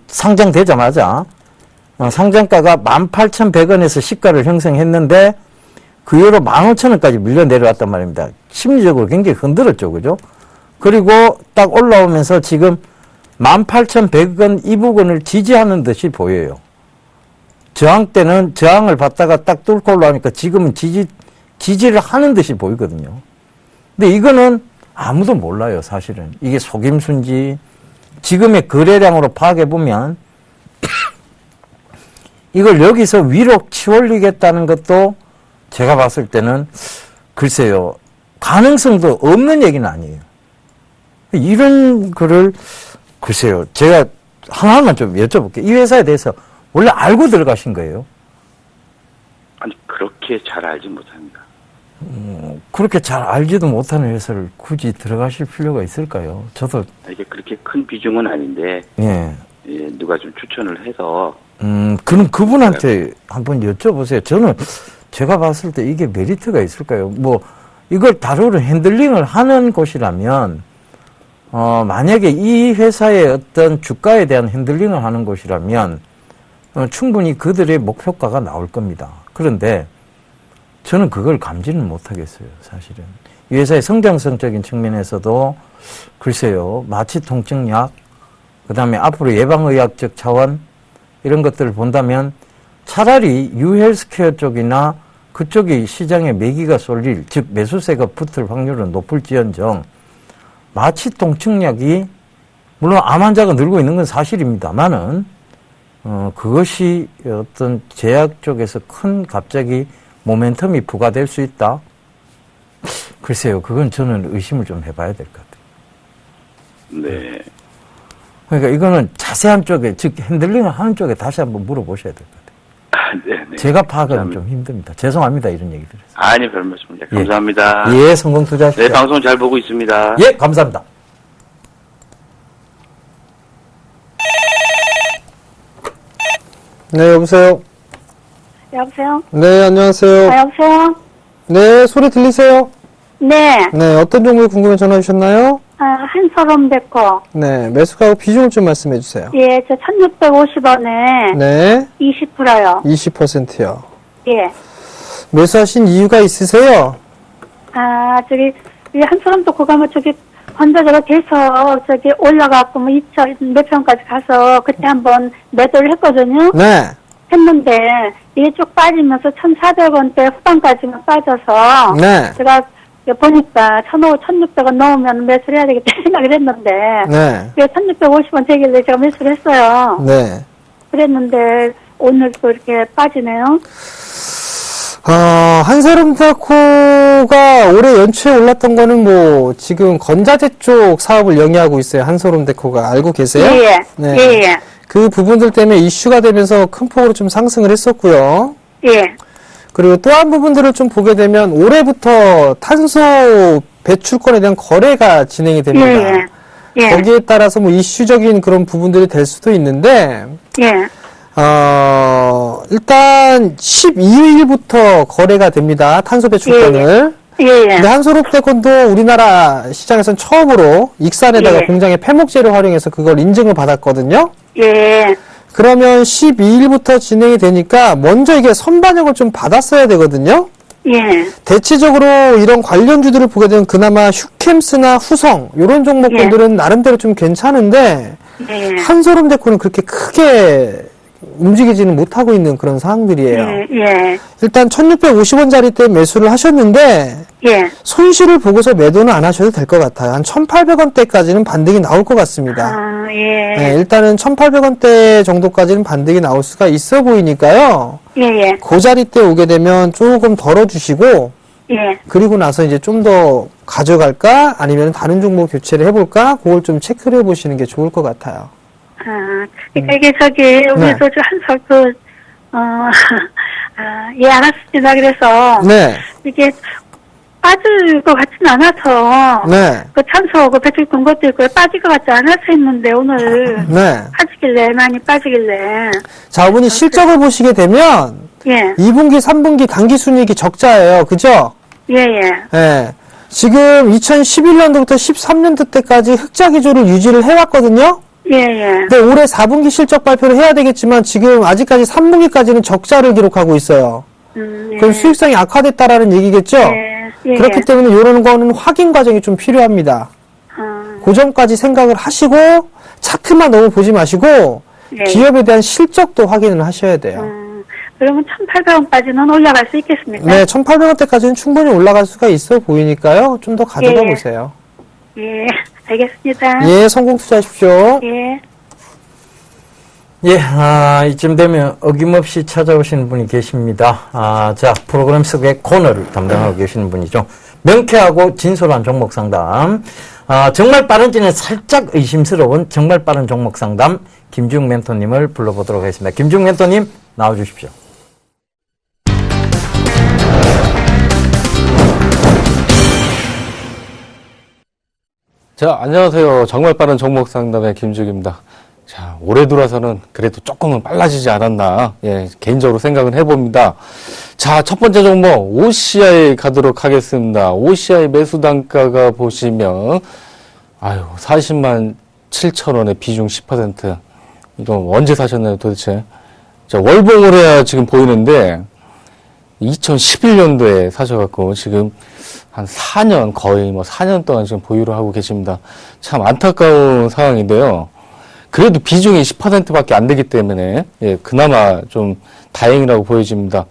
S2: 상장되자마자 상장가가 18,100원에서 시가를 형성했는데 그 이후로 15,000원까지 밀려 내려왔단 말입니다. 심리적으로 굉장히 흔들었죠. 그죠? 그리고 딱 올라오면서 지금 18,100원 이 부분을 지지하는 듯이 보여요. 저항 때는 저항을 받다가 딱 뚫고 올라오니까 지금은 지지를 하는 듯이 보이거든요. 근데 이거는 아무도 몰라요, 사실은. 이게 속임수인지, 지금의 거래량으로 파악해보면, 이걸 여기서 위로 치올리겠다는 것도 제가 봤을 때는, 글쎄요, 가능성도 없는 얘기는 아니에요. 이런 거를, 글쎄요, 제가 하나만 좀 여쭤볼게요. 이 회사에 대해서 원래 알고 들어가신 거예요?
S6: 아니, 그렇게 잘 알지 못합니다.
S2: 그렇게 잘 알지도 못하는 회사를 굳이 들어가실 필요가 있을까요? 저도.
S6: 이게 그렇게 큰 비중은 아닌데,
S2: 예.
S6: 예, 누가 좀 추천을 해서.
S2: 그럼 그분한테 한번 여쭤보세요. 저는 제가 봤을 때 이게 메리트가 있을까요? 뭐, 이걸 다루는 핸들링을 하는 곳이라면, 만약에 이 회사의 어떤 주가에 대한 핸들링을 하는 곳이라면, 충분히 그들의 목표가가 나올 겁니다. 그런데 저는 그걸 감지는 못하겠어요, 사실은. 이 회사의 성장성적인 측면에서도 글쎄요, 마취 통증약, 그 다음에 앞으로 예방의학적 차원, 이런 것들을 본다면 차라리 유헬스케어 쪽이나 그쪽이 시장에 매기가 쏠릴, 즉 매수세가 붙을 확률은 높을지언정 마취 통증약이 물론 암 환자가 늘고 있는 건 사실입니다만은 그것이 어떤 제약 쪽에서 큰 갑자기 모멘텀이 부과될 수 있다? 글쎄요, 그건 저는 의심을 좀 해봐야 될 것 같아요.
S6: 네.
S2: 그러니까 이거는 자세한 쪽에, 즉 핸들링을 하는 쪽에 다시 한번 물어보셔야 될 것 같아요.
S6: 네네.
S2: 제가 파악하기는 좀 힘듭니다. 죄송합니다, 이런 얘기들 해서.
S6: 아니, 별 말씀입니다. 감사합니다.
S2: 예, 성공 투자하십시오.
S6: 네, 방송 잘 보고 있습니다.
S2: 예, 감사합니다.
S3: 네, 여보세요?
S4: 여보세요?
S3: 네, 안녕하세요.
S4: 여보세요?
S3: 네, 소리 들리세요?
S4: 네.
S3: 네, 어떤 종목이 궁금해 전화 주셨나요?
S4: 한서롬 데코.
S3: 네, 매수가하고 비중을 좀 말씀해 주세요.
S4: 예, 저 1650원에
S3: 네,
S4: 20%요.
S3: 20%요.
S4: 예.
S3: 매수하신 이유가 있으세요?
S4: 이 한서롬 데코 가면 혼자가 계속 올라가고 뭐 2천 몇 평까지 가서 그때 한번 매도를 했거든요.
S3: 네,
S4: 했는데 이게 쭉 빠지면서 1,400원대 후반까지만 빠져서
S3: 네,
S4: 제가 보니까 1,600원 넣으면 매수를 해야 되겠다 생각을 했는데
S3: 네,
S4: 1,650원 되길래 제가 매수를 했어요.
S3: 네.
S4: 그랬는데 오늘 또 이렇게 빠지네요.
S3: 한솔음데코가 올해 연초에 올랐던 거는 뭐 지금 건자재 쪽 사업을 영위하고 있어요. 한솔음데코가 알고 계세요?
S4: 예,
S3: 네.
S4: 예, 예,
S3: 그 부분들 때문에 이슈가 되면서 큰 폭으로 좀 상승을 했었고요.
S4: 예,
S3: 그리고 또 한 부분들을 좀 보게 되면 올해부터 탄소 배출권에 대한 거래가 진행이 됩니다.
S4: 예, 예,
S3: 거기에 따라서 뭐 이슈적인 그런 부분들이 될 수도 있는데,
S4: 예,
S3: 일단 12일부터 거래가 됩니다. 탄소 배출권을.
S4: 예, 예.
S3: 근데 한솔음데코도 우리나라 시장에서는 처음으로 익산에다가
S4: 예.
S3: 공장에 폐목재를 활용해서 그걸 인증을 받았거든요.
S4: 예.
S3: 그러면 12일부터 진행이 되니까 먼저 이게 선반영을 좀 받았어야 되거든요.
S4: 예.
S3: 대체적으로 이런 관련주들을 보게 되면 그나마 휴캠스나 후성 이런 종목들은 나름대로 좀 괜찮은데
S4: 예.
S3: 한솔음데코는 그렇게 크게 움직이지는 못하고 있는 그런 상황들이에요.
S4: 예.
S3: 일단 1650원짜리 때 매수를 하셨는데
S4: 예.
S3: 손실을 보고서 매도는 안 하셔도 될 것 같아요. 한 1800원대까지는 반등이 나올 것 같습니다.
S4: 아, 예.
S3: 네, 일단은 1800원대 정도까지는 반등이 나올 수가 있어 보이니까요.
S4: 예.
S3: 그 자리 때 오게 되면 조금 덜어주시고
S4: 예.
S3: 그리고 나서 이제 좀 더 가져갈까 아니면 다른 종목 교체를 해볼까 그걸 좀 체크를 해보시는 게 좋을 것 같아요.
S4: 아, 그러니까 이게 우리
S3: 네.
S4: 한석 예, 알았습니다. 그래서
S3: 네,
S4: 이게 빠질 것 같진 않아서
S3: 네,
S4: 그 참석하고 배출 끈 것도 있고 빠질 것 같지 않아서 했는데 오늘
S3: 네.
S4: 빠지길래 많이 빠지길래
S3: 자, 어머니 실적을 보시게 되면
S4: 예.
S3: 2분기, 3분기 당기순이익이 적자예요. 그죠?
S4: 예.
S3: 예. 지금 2011년도부터 13년도 때까지 흑자 기조를 유지를 해왔거든요.
S4: 예.
S3: 근데 올해 4분기 실적 발표를 해야 되겠지만 지금 아직까지 3분기까지는 적자를 기록하고 있어요.
S4: 예.
S3: 그럼 수익성이 악화됐다라는 얘기겠죠?
S4: 예.
S3: 그렇기 때문에 이런 거는 확인 과정이 좀 필요합니다. 그 점까지 생각을 하시고 차트만 너무 보지 마시고
S4: 예.
S3: 기업에 대한 실적도 확인을 하셔야 돼요.
S4: 그러면 1,800원까지는 올라갈 수 있겠습니까?
S3: 네, 1,800원대까지는 충분히 올라갈 수가 있어 보이니까요. 좀 더 가져가
S4: 예.
S3: 보세요.
S4: 예. 알겠습니다.
S3: 예, 성공 투자하십시오.
S4: 예.
S2: 예, 이쯤 되면 어김없이 찾아오시는 분이 계십니다. 자, 프로그램 속의 코너를 담당하고 계시는 분이죠. 명쾌하고 진솔한 종목 상담. 정말 빠른지는 살짝 의심스러운 정말 빠른 종목 상담. 김중 멘토님을 불러보도록 하겠습니다. 김중 멘토님, 나와주십시오.
S7: 자, 안녕하세요. 정말 빠른 종목 상담의 김죽입니다. 자, 올해 들어서는 그래도 조금은 빨라지지 않았나, 예, 개인적으로 생각은 해봅니다. 자, 첫 번째 종목, OCI 가도록 하겠습니다. OCI 매수 단가가 보시면, 40만 7천 원에 비중 10%. 이거 언제 사셨나요, 도대체? 자, 월봉을 해야 지금 보이는데, 2011년도에 사셔갖고, 지금 한 4년, 거의 4년 동안 지금 보유를 하고 계십니다. 참 안타까운 상황인데요. 그래도 비중이 10%밖에 안 되기 때문에, 예, 그나마 좀 다행이라고 보여집니다.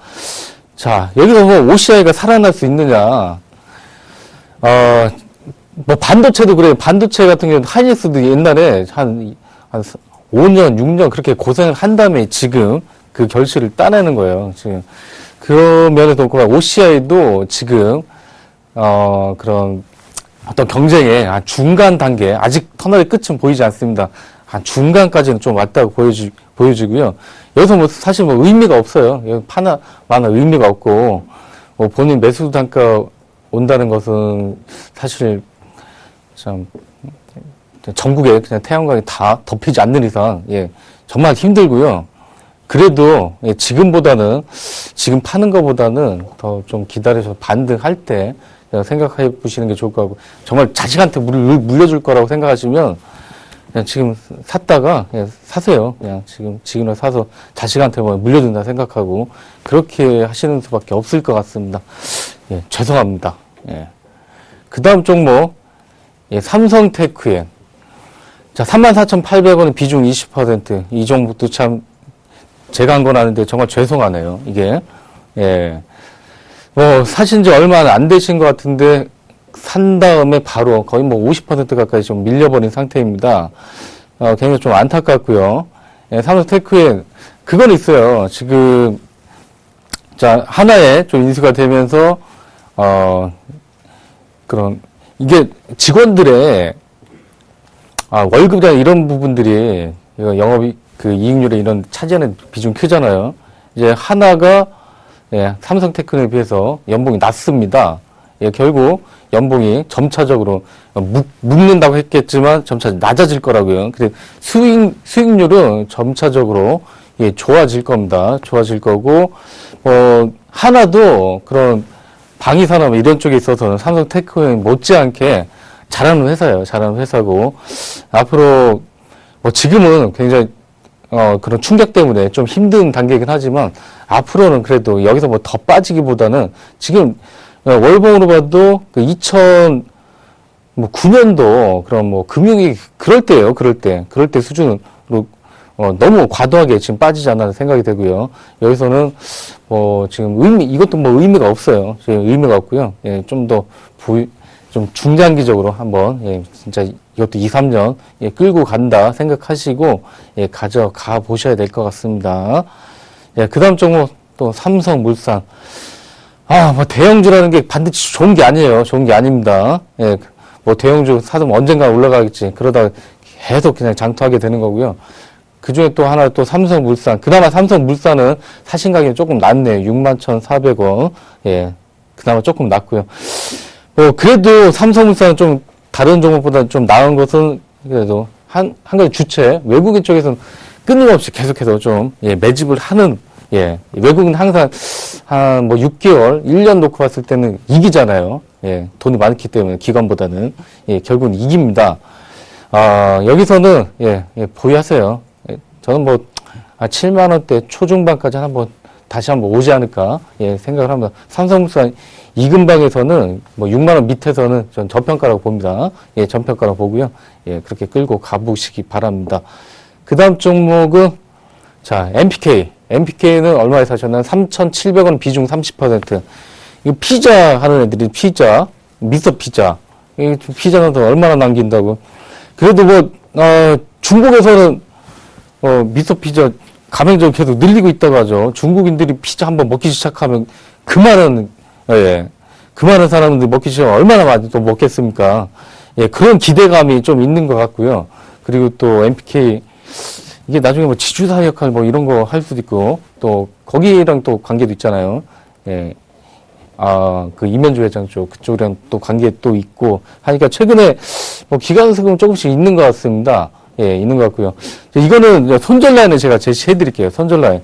S7: 자, 여기서 뭐 OCI가 살아날 수 있느냐. 반도체도 그래요. 반도체 같은 경우는 하이닉스도 옛날에 한 5년, 6년 그렇게 고생을 한 다음에 지금 그 결실을 따내는 거예요. 지금. 그런 면에서 OCI도 지금, 그런 어떤 경쟁의 중간 단계, 아직 터널의 끝은 보이지 않습니다. 한 중간까지는 좀 왔다고 보여지고요. 여기서 사실 의미가 없어요. 여기 마나 의미가 없고, 본인 매수 단가 온다는 것은 사실 참, 전국에 그냥 태양광이 다 덮이지 않는 이상, 예, 정말 힘들고요. 그래도, 예, 지금보다는, 지금 파는 것보다는 더 좀 기다려서 반등할 때 생각해 보시는 게 좋을 것 같고, 정말 자식한테 물려줄 거라고 생각하시면, 그냥 지금 샀다가, 그냥 사세요. 그냥 지금을 사서 자식한테 물려준다 생각하고, 그렇게 하시는 수밖에 없을 것 같습니다. 예, 죄송합니다. 예. 그 다음 종목, 예, 삼성테크엔. 자, 34,800원은 비중 20%. 이 종목도 참, 제가 한 건 아닌데 정말 죄송하네요. 이게. 예. 사신 지 얼마 안 되신 것 같은데, 산 다음에 바로 거의 50% 가까이 좀 밀려버린 상태입니다. 굉장히 좀 안타깝고요. 예, 삼성테크엔, 그건 있어요. 지금, 자, 하나에 좀 인수가 되면서, 이게 직원들의, 월급이나 이런 부분들이, 이익률에 이런 차지하는 비중 크잖아요. 이제 하나가, 예, 삼성테크에 비해서 연봉이 낮습니다. 예, 결국 연봉이 점차적으로 묶는다고 했겠지만 점차 낮아질 거라고요. 그래 수익률은 점차적으로, 예, 좋아질 겁니다. 좋아질 거고, 하나도 그런 방위산업 이런 쪽에 있어서는 삼성테크엔 못지않게 잘하는 회사예요. 잘하는 회사고, 앞으로, 지금은 굉장히 그런 충격 때문에 좀 힘든 단계이긴 하지만 앞으로는 그래도 여기서 뭐 더 빠지기보다는 지금 월봉으로 봐도 그 2009년도 그런 뭐 금융이 그럴 때예요. 그럴 때 수준으로 너무 과도하게 지금 빠지지 않나 생각이 되고요. 여기서는 지금 이것도 뭐 의미가 없어요. 지금 의미가 없고요. 예, 좀 중장기적으로 한번, 예, 진짜 이것도 2, 3년, 예, 끌고 간다 생각하시고, 예, 가져가 보셔야 될 것 같습니다. 예, 그 다음 종목 또 삼성물산. 뭐 대형주라는 게 반드시 좋은 게 아니에요. 좋은 게 아닙니다. 예, 뭐 대형주 사면 언젠가 올라가겠지. 그러다가 계속 그냥 장투하게 되는 거고요. 그 중에 또 하나 또 삼성물산. 그나마 삼성물산은 사신 가격이 조금 낮네요. 61,400원. 예, 그나마 조금 낮고요. 그래도 삼성물산은 좀 다른 종목보다 좀 나은 것은 그래도 한 가지 주체, 외국인 쪽에서는 끊임없이 계속해서 좀, 예, 매집을 하는, 예, 외국인 항상 한 6개월, 1년 놓고 봤을 때는 이기잖아요. 예, 돈이 많기 때문에 기관보다는. 예, 결국은 이깁니다. 여기서는, 예, 보유하세요. 예, 저는 7만원대 초중반까지 다시 한번 오지 않을까, 예, 생각을 합니다. 삼성물산 이근방에서는 6만원 밑에서는 전 저평가라고 봅니다. 예, 저평가라고 보고요. 예, 그렇게 끌고 가보시기 바랍니다. 그 다음 종목은, 자, MPK. MPK는 얼마에 사셨나요? 3,700원 비중 30%. 이거 피자 하는 애들이 미소 피자. 이 피자는 또 얼마나 남긴다고. 그래도 중국에서는, 미소 피자 가맹점 계속 늘리고 있다고 하죠. 중국인들이 피자 한번 먹기 시작하면 그만한 사람들이 먹기 시작하면 얼마나 많이 또 먹겠습니까? 예, 그런 기대감이 좀 있는 것 같고요. 그리고 또 MPK, 이게 나중에 지주사 역할 이런 거 할 수도 있고, 또 거기랑 또 관계도 있잖아요. 예. 그 이면주 회장 그쪽이랑 또 관계 또 있고 하니까 최근에 기관수금 조금씩 있는 것 같습니다. 예, 있는 것 같고요. 이거는 손절라인을 제가 제시해 드릴게요. 손절라인.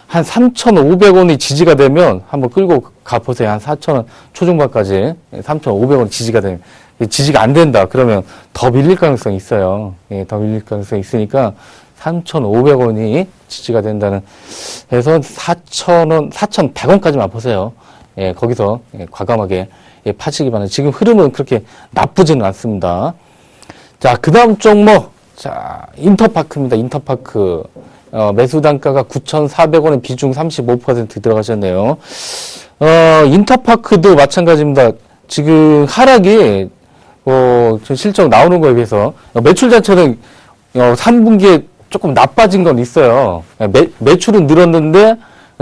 S7: 한 3,500원이 지지가 되면 한번 끌고 가보세요. 한 4,000원 초중반까지 3,500원 지지가 되면. 지지가 안 된다. 그러면 더 밀릴 가능성이 있어요. 예, 더 밀릴 가능성이 있으니까 3,500원이 지지가 된다는 해서 4,000원, 4,100원까지만 보세요. 예, 거기서 과감하게 파시기 바랍니다. 지금 흐름은 그렇게 나쁘지는 않습니다. 자, 그 다음 종목. 자, 인터파크입니다. 인터파크. 매수 단가가 9,400원에 비중 35% 들어가셨네요. 인터파크도 마찬가지입니다. 지금 하락이, 실적 나오는 거에 비해서, 매출 자체는, 3분기에 조금 나빠진 건 있어요. 매출은 늘었는데,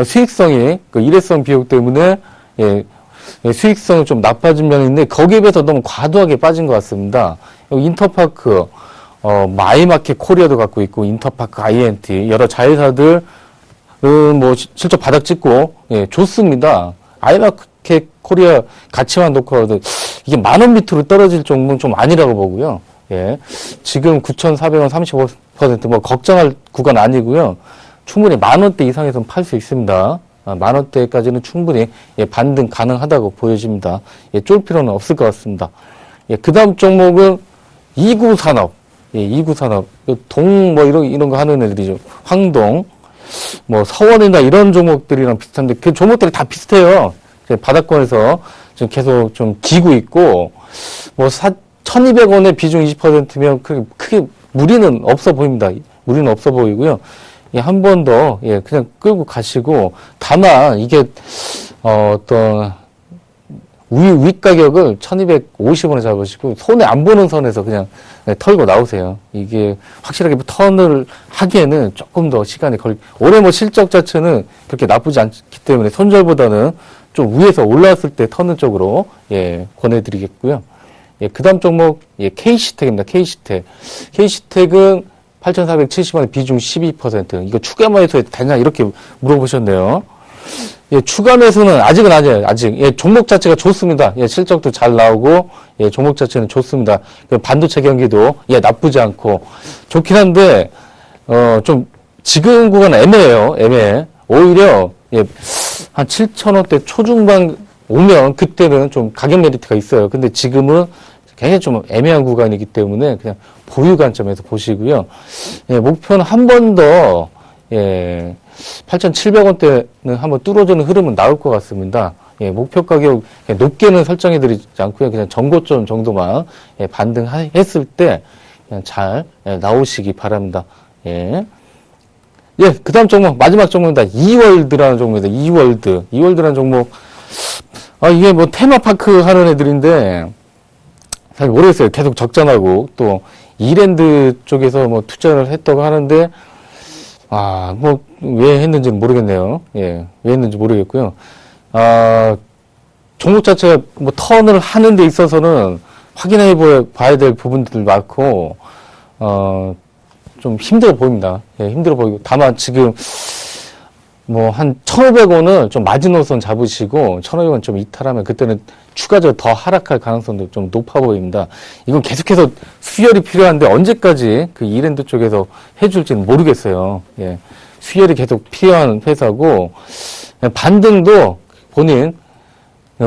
S7: 수익성이, 일회성 비용 때문에, 수익성은 좀 나빠진 면이 있는데, 거기에 비해서 너무 과도하게 빠진 것 같습니다. 인터파크, 마이마켓 코리아도 갖고 있고, 인터파크 INT, 여러 자회사들은 실적 바닥 찍고, 예, 좋습니다. 아이마켓 코리아 가치만 놓고 하도 이게 10,000원 밑으로 떨어질 정도는 좀 아니라고 보고요. 예. 지금 9,400원 35% 걱정할 구간 아니고요. 충분히 10,000원대 이상에서는 팔 수 있습니다. 10,000원대까지는 충분히, 예, 반등 가능하다고 보여집니다. 예, 쫄 필요는 없을 것 같습니다. 예, 그 다음 종목은 이구산업. 예, 이구산업. 이런 거 하는 애들이죠. 황동, 서원이나 이런 종목들이랑 비슷한데, 그 종목들이 다 비슷해요. 바닥권에서 지금 계속 좀 기고 있고, 1,200원의 비중 20%면 크게 무리는 없어 보입니다. 무리는 없어 보이고요. 예, 한 번 더, 예, 그냥 끌고 가시고, 다만, 이게, 위 가격을 1,250원에 잡으시고, 손에 안 보는 선에서 그냥 털고 나오세요. 이게 확실하게 턴을 하기에는 조금 더 시간이 올해 실적 자체는 그렇게 나쁘지 않기 때문에 손절보다는 좀 위에서 올라왔을 때 터는 쪽으로, 예, 권해드리겠고요. 예, 그 다음 종목, 예, K시텍입니다. K시텍. K시텍은 8,470원에 비중 12%. 이거 추가 매수에 되냐? 이렇게 물어보셨네요. 예, 추가 매수는 아직은 아니에요. 아직. 예, 종목 자체가 좋습니다. 예, 실적도 잘 나오고, 예, 종목 자체는 좋습니다. 반도체 경기도, 예, 나쁘지 않고, 좋긴 한데, 좀, 지금 구간은 애매해요. 애매해. 오히려, 예, 한 7,000원대 초중반 오면 그때는 좀 가격 메리트가 있어요. 근데 지금은 굉장히 좀 애매한 구간이기 때문에 그냥 보유 관점에서 보시고요. 예, 목표는 한 번 더, 예, 8,700원대는 한번 뚫어주는 흐름은 나올 것 같습니다. 예, 목표 가격 높게는 설정해 드리지 않고요. 그냥 전고점 정도만 예, 반등했을 때 그냥 잘 예, 나오시기 바랍니다. 예. 예, 그 다음 종목, 마지막 종목입니다. 이월드라는 종목입니다. 이월드. 이월드라는 종목. 아, 이게 뭐 테마파크 하는 애들인데, 잘 모르겠어요. 계속 적자나고, 또, 이랜드 쪽에서 뭐 투자를 했다고 하는데, 아, 뭐, 왜 했는지는 모르겠네요. 예, 왜 했는지 모르겠고요. 아, 종목 자체가 뭐 턴을 하는 데 있어서는 확인해 봐야 될 부분들 많고, 좀 힘들어 보입니다. 예, 힘들어 보이고. 다만 지금, 뭐, 한 1,500원을 좀 마지노선 잡으시고, 1,500원 좀 이탈하면 그때는 추가적으로 더 하락할 가능성도 좀 높아 보입니다. 이건 계속해서 수혈이 필요한데 언제까지 그 이랜드 쪽에서 해줄지는 모르겠어요. 예. 수혈이 계속 필요한 회사고, 반등도 본인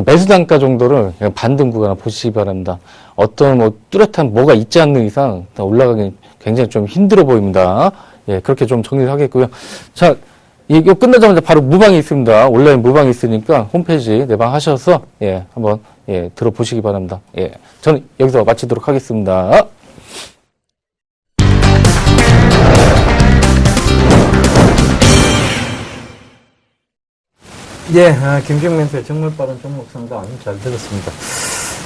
S7: 매수 단가 정도를 반등 구간을 보시기 바랍니다. 어떤 뭐 뚜렷한 뭐가 있지 않는 이상 올라가기 굉장히 좀 힘들어 보입니다. 예, 그렇게 좀 정리를 하겠고요. 자, 이거 끝나자마자 바로 무방이 있습니다. 온라인 무방이 있으니까 홈페이지 내방하셔서 예, 한번 예, 들어보시기 바랍니다. 예, 저는 여기서 마치도록 하겠습니다.
S2: 예, 김경 멘토의 정말 빠른 종목 상담 잘 들었습니다.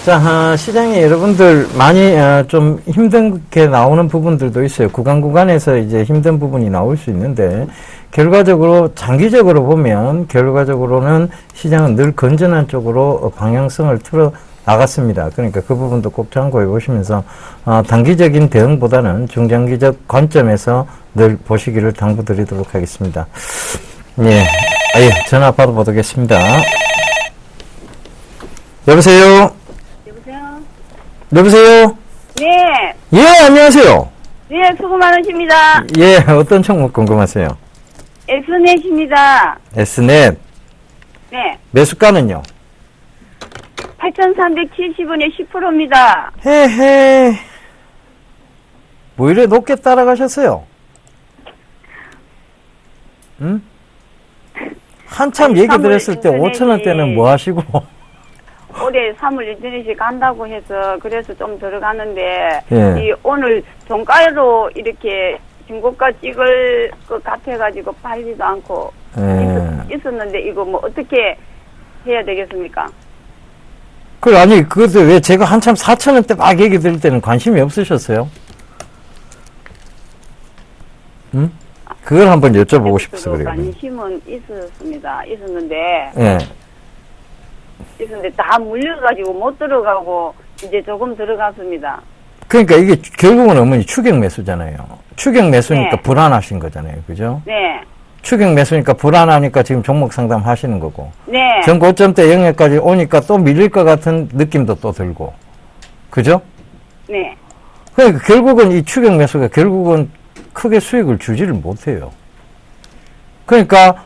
S2: 자, 시장에 여러분들 많이 좀 힘든게 나오는 부분들도 있어요. 구간에서 이제 힘든 부분이 나올 수 있는데, 결과적으로, 장기적으로 보면, 결과적으로는 시장은 늘 건전한 쪽으로 방향성을 틀어 나갔습니다. 그러니까 그 부분도 꼭 참고해 보시면서, 단기적인 대응보다는 중장기적 관점에서 늘 보시기를 당부드리도록 하겠습니다. 예. 전화 받아보겠습니다. 여보세요? 여보세요?
S8: 네.
S2: 예, 안녕하세요.
S8: 네, 수고 많으십니다.
S2: 예, 어떤 종목 궁금하세요?
S8: S넷입니다.
S2: S넷.
S8: 네.
S2: 매수가는요?
S8: 8,370원에 10%입니다.
S2: 헤헤. 뭐 이래 높게 따라가셨어요? 응? 한참 얘기 들었을 때 5,000원대는 뭐 하시고?
S8: 올해 3월 인터넷이 간다고 해서 그래서 좀 들어가는데
S2: 예.
S8: 이 오늘 종가로 이렇게 중고가 찍을 것 같아가지고 팔지도 않고 있었는데 이거 뭐 어떻게 해야 되겠습니까?
S2: 아니, 그것도 왜 제가 한참 4,000원대 막 얘기 들을 때는 관심이 없으셨어요? 응? 그걸 한번 여쭤보고 싶어서 그래요.
S8: 관심은 있었는데
S2: 예.
S8: 있었는데 다 물려가지고 못 들어가고 이제 조금 들어갔습니다.
S2: 그러니까 이게 결국은 어머니 추격 매수잖아요. 추격 매수니까
S8: 네.
S2: 불안하신 거잖아요. 그죠?
S8: 네.
S2: 추격 매수니까 불안하니까 지금 종목 상담 하시는 거고.
S8: 네.
S2: 전 고점대 영역까지 오니까 또 밀릴 것 같은 느낌도 또 들고. 그죠?
S8: 네.
S2: 그러니까 결국은 이 추격 매수가 결국은 크게 수익을 주지를 못해요. 그러니까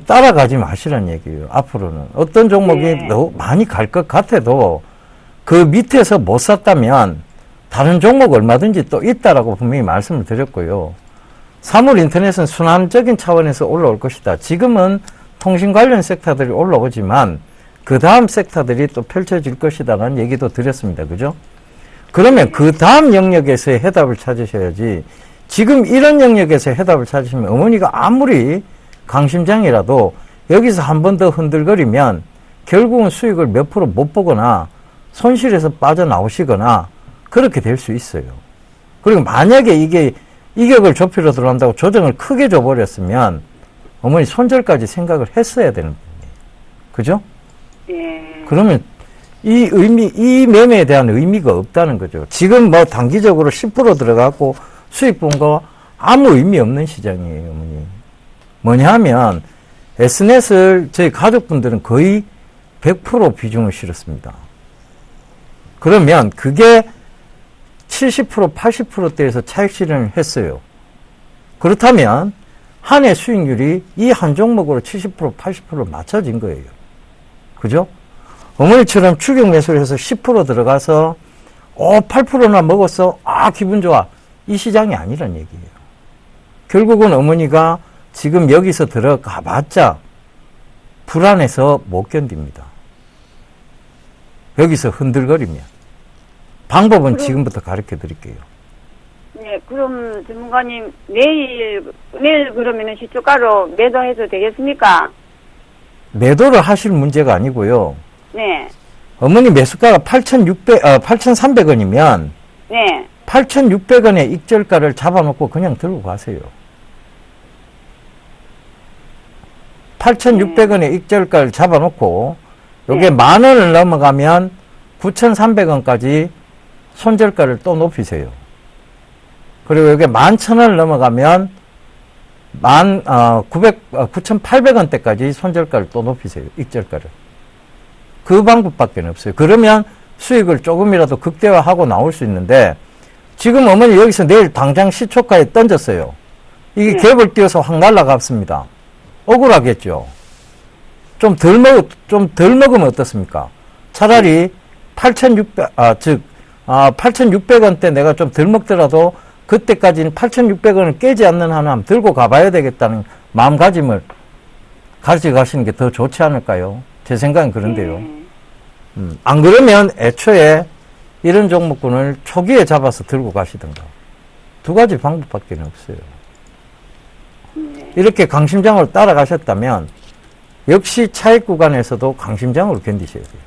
S2: 따라가지 마시란 얘기예요. 앞으로는 어떤 종목이
S8: 네.
S2: 너무 많이 갈 것 같아도 그 밑에서 못 샀다면 다른 종목 얼마든지 또 있다라고 분명히 말씀을 드렸고요. 3월 인터넷은 순환적인 차원에서 올라올 것이다. 지금은 통신 관련 섹터들이 올라오지만 그 다음 섹터들이 또 펼쳐질 것이다라는 얘기도 드렸습니다. 그죠? 그러면 그 다음 영역에서의 해답을 찾으셔야지 지금 이런 영역에서 해답을 찾으시면 어머니가 아무리 강심장이라도 여기서 한 번 더 흔들거리면 결국은 수익을 몇 프로 못 보거나 손실에서 빠져나오시거나 그렇게 될 수 있어요. 그리고 만약에 이게 이격을 좁히러 들어간다고 조정을 크게 줘버렸으면 어머니 손절까지 생각을 했어야 되는 부분이에요. 그죠?
S8: 예.
S2: 그러면 이 매매에 대한 의미가 없다는 거죠. 지금 뭐 단기적으로 10% 들어가고 수익 본 거 아무 의미 없는 시장이에요, 어머니. 뭐냐 하면 S넷을 저희 가족분들은 거의 100% 비중을 실었습니다. 그러면 그게 70%, 80%대에서 차익 실현을 했어요. 그렇다면 한 해 수익률이 이 한 종목으로 70%, 80% 맞춰진 거예요. 그죠? 어머니처럼 추격 매수를 해서 10% 들어가서 8%나 먹었어. 아, 기분 좋아. 이 시장이 아니란 얘기예요. 결국은 어머니가 지금 여기서 들어가 봤자 불안해서 못 견딥니다. 여기서 흔들거리면. 방법은 지금부터 가르쳐 드릴게요.
S8: 네, 그럼 전문가님 내일 그러면은 시초가로 매도해도 되겠습니까?
S2: 매도를 하실 문제가 아니고요.
S8: 네,
S2: 어머니 매수가가 8,300원이면
S8: 네,
S2: 8,600원의 익절가를 잡아놓고 그냥 들고 가세요. 8,600원의 익절가를 잡아놓고 요게 10,000원을 넘어가면 9,300원까지 손절가를 또 높이세요. 그리고 여기 11,000원을 넘어가면 9,800원대까지 손절가를 또 높이세요. 익절가를. 그 방법밖에 없어요. 그러면 수익을 조금이라도 극대화하고 나올 수 있는데 지금 어머니 여기서 내일 당장 시초가에 던졌어요. 이게 갭을 띄워서 확 날아갔습니다. 억울하겠죠. 좀 덜 먹으면 어떻습니까? 차라리 8,600원대 내가 좀 덜 먹더라도 그때까지는 8,600원을 깨지 않는 한은 한번 들고 가봐야 되겠다는 마음가짐을 가져가시는 게 더 좋지 않을까요? 제 생각은 그런데요. 안 그러면 애초에 이런 종목군을 초기에 잡아서 들고 가시던가. 두 가지 방법밖에 없어요. 이렇게 강심장으로 따라가셨다면 역시 차익 구간에서도 강심장으로 견디셔야 돼요.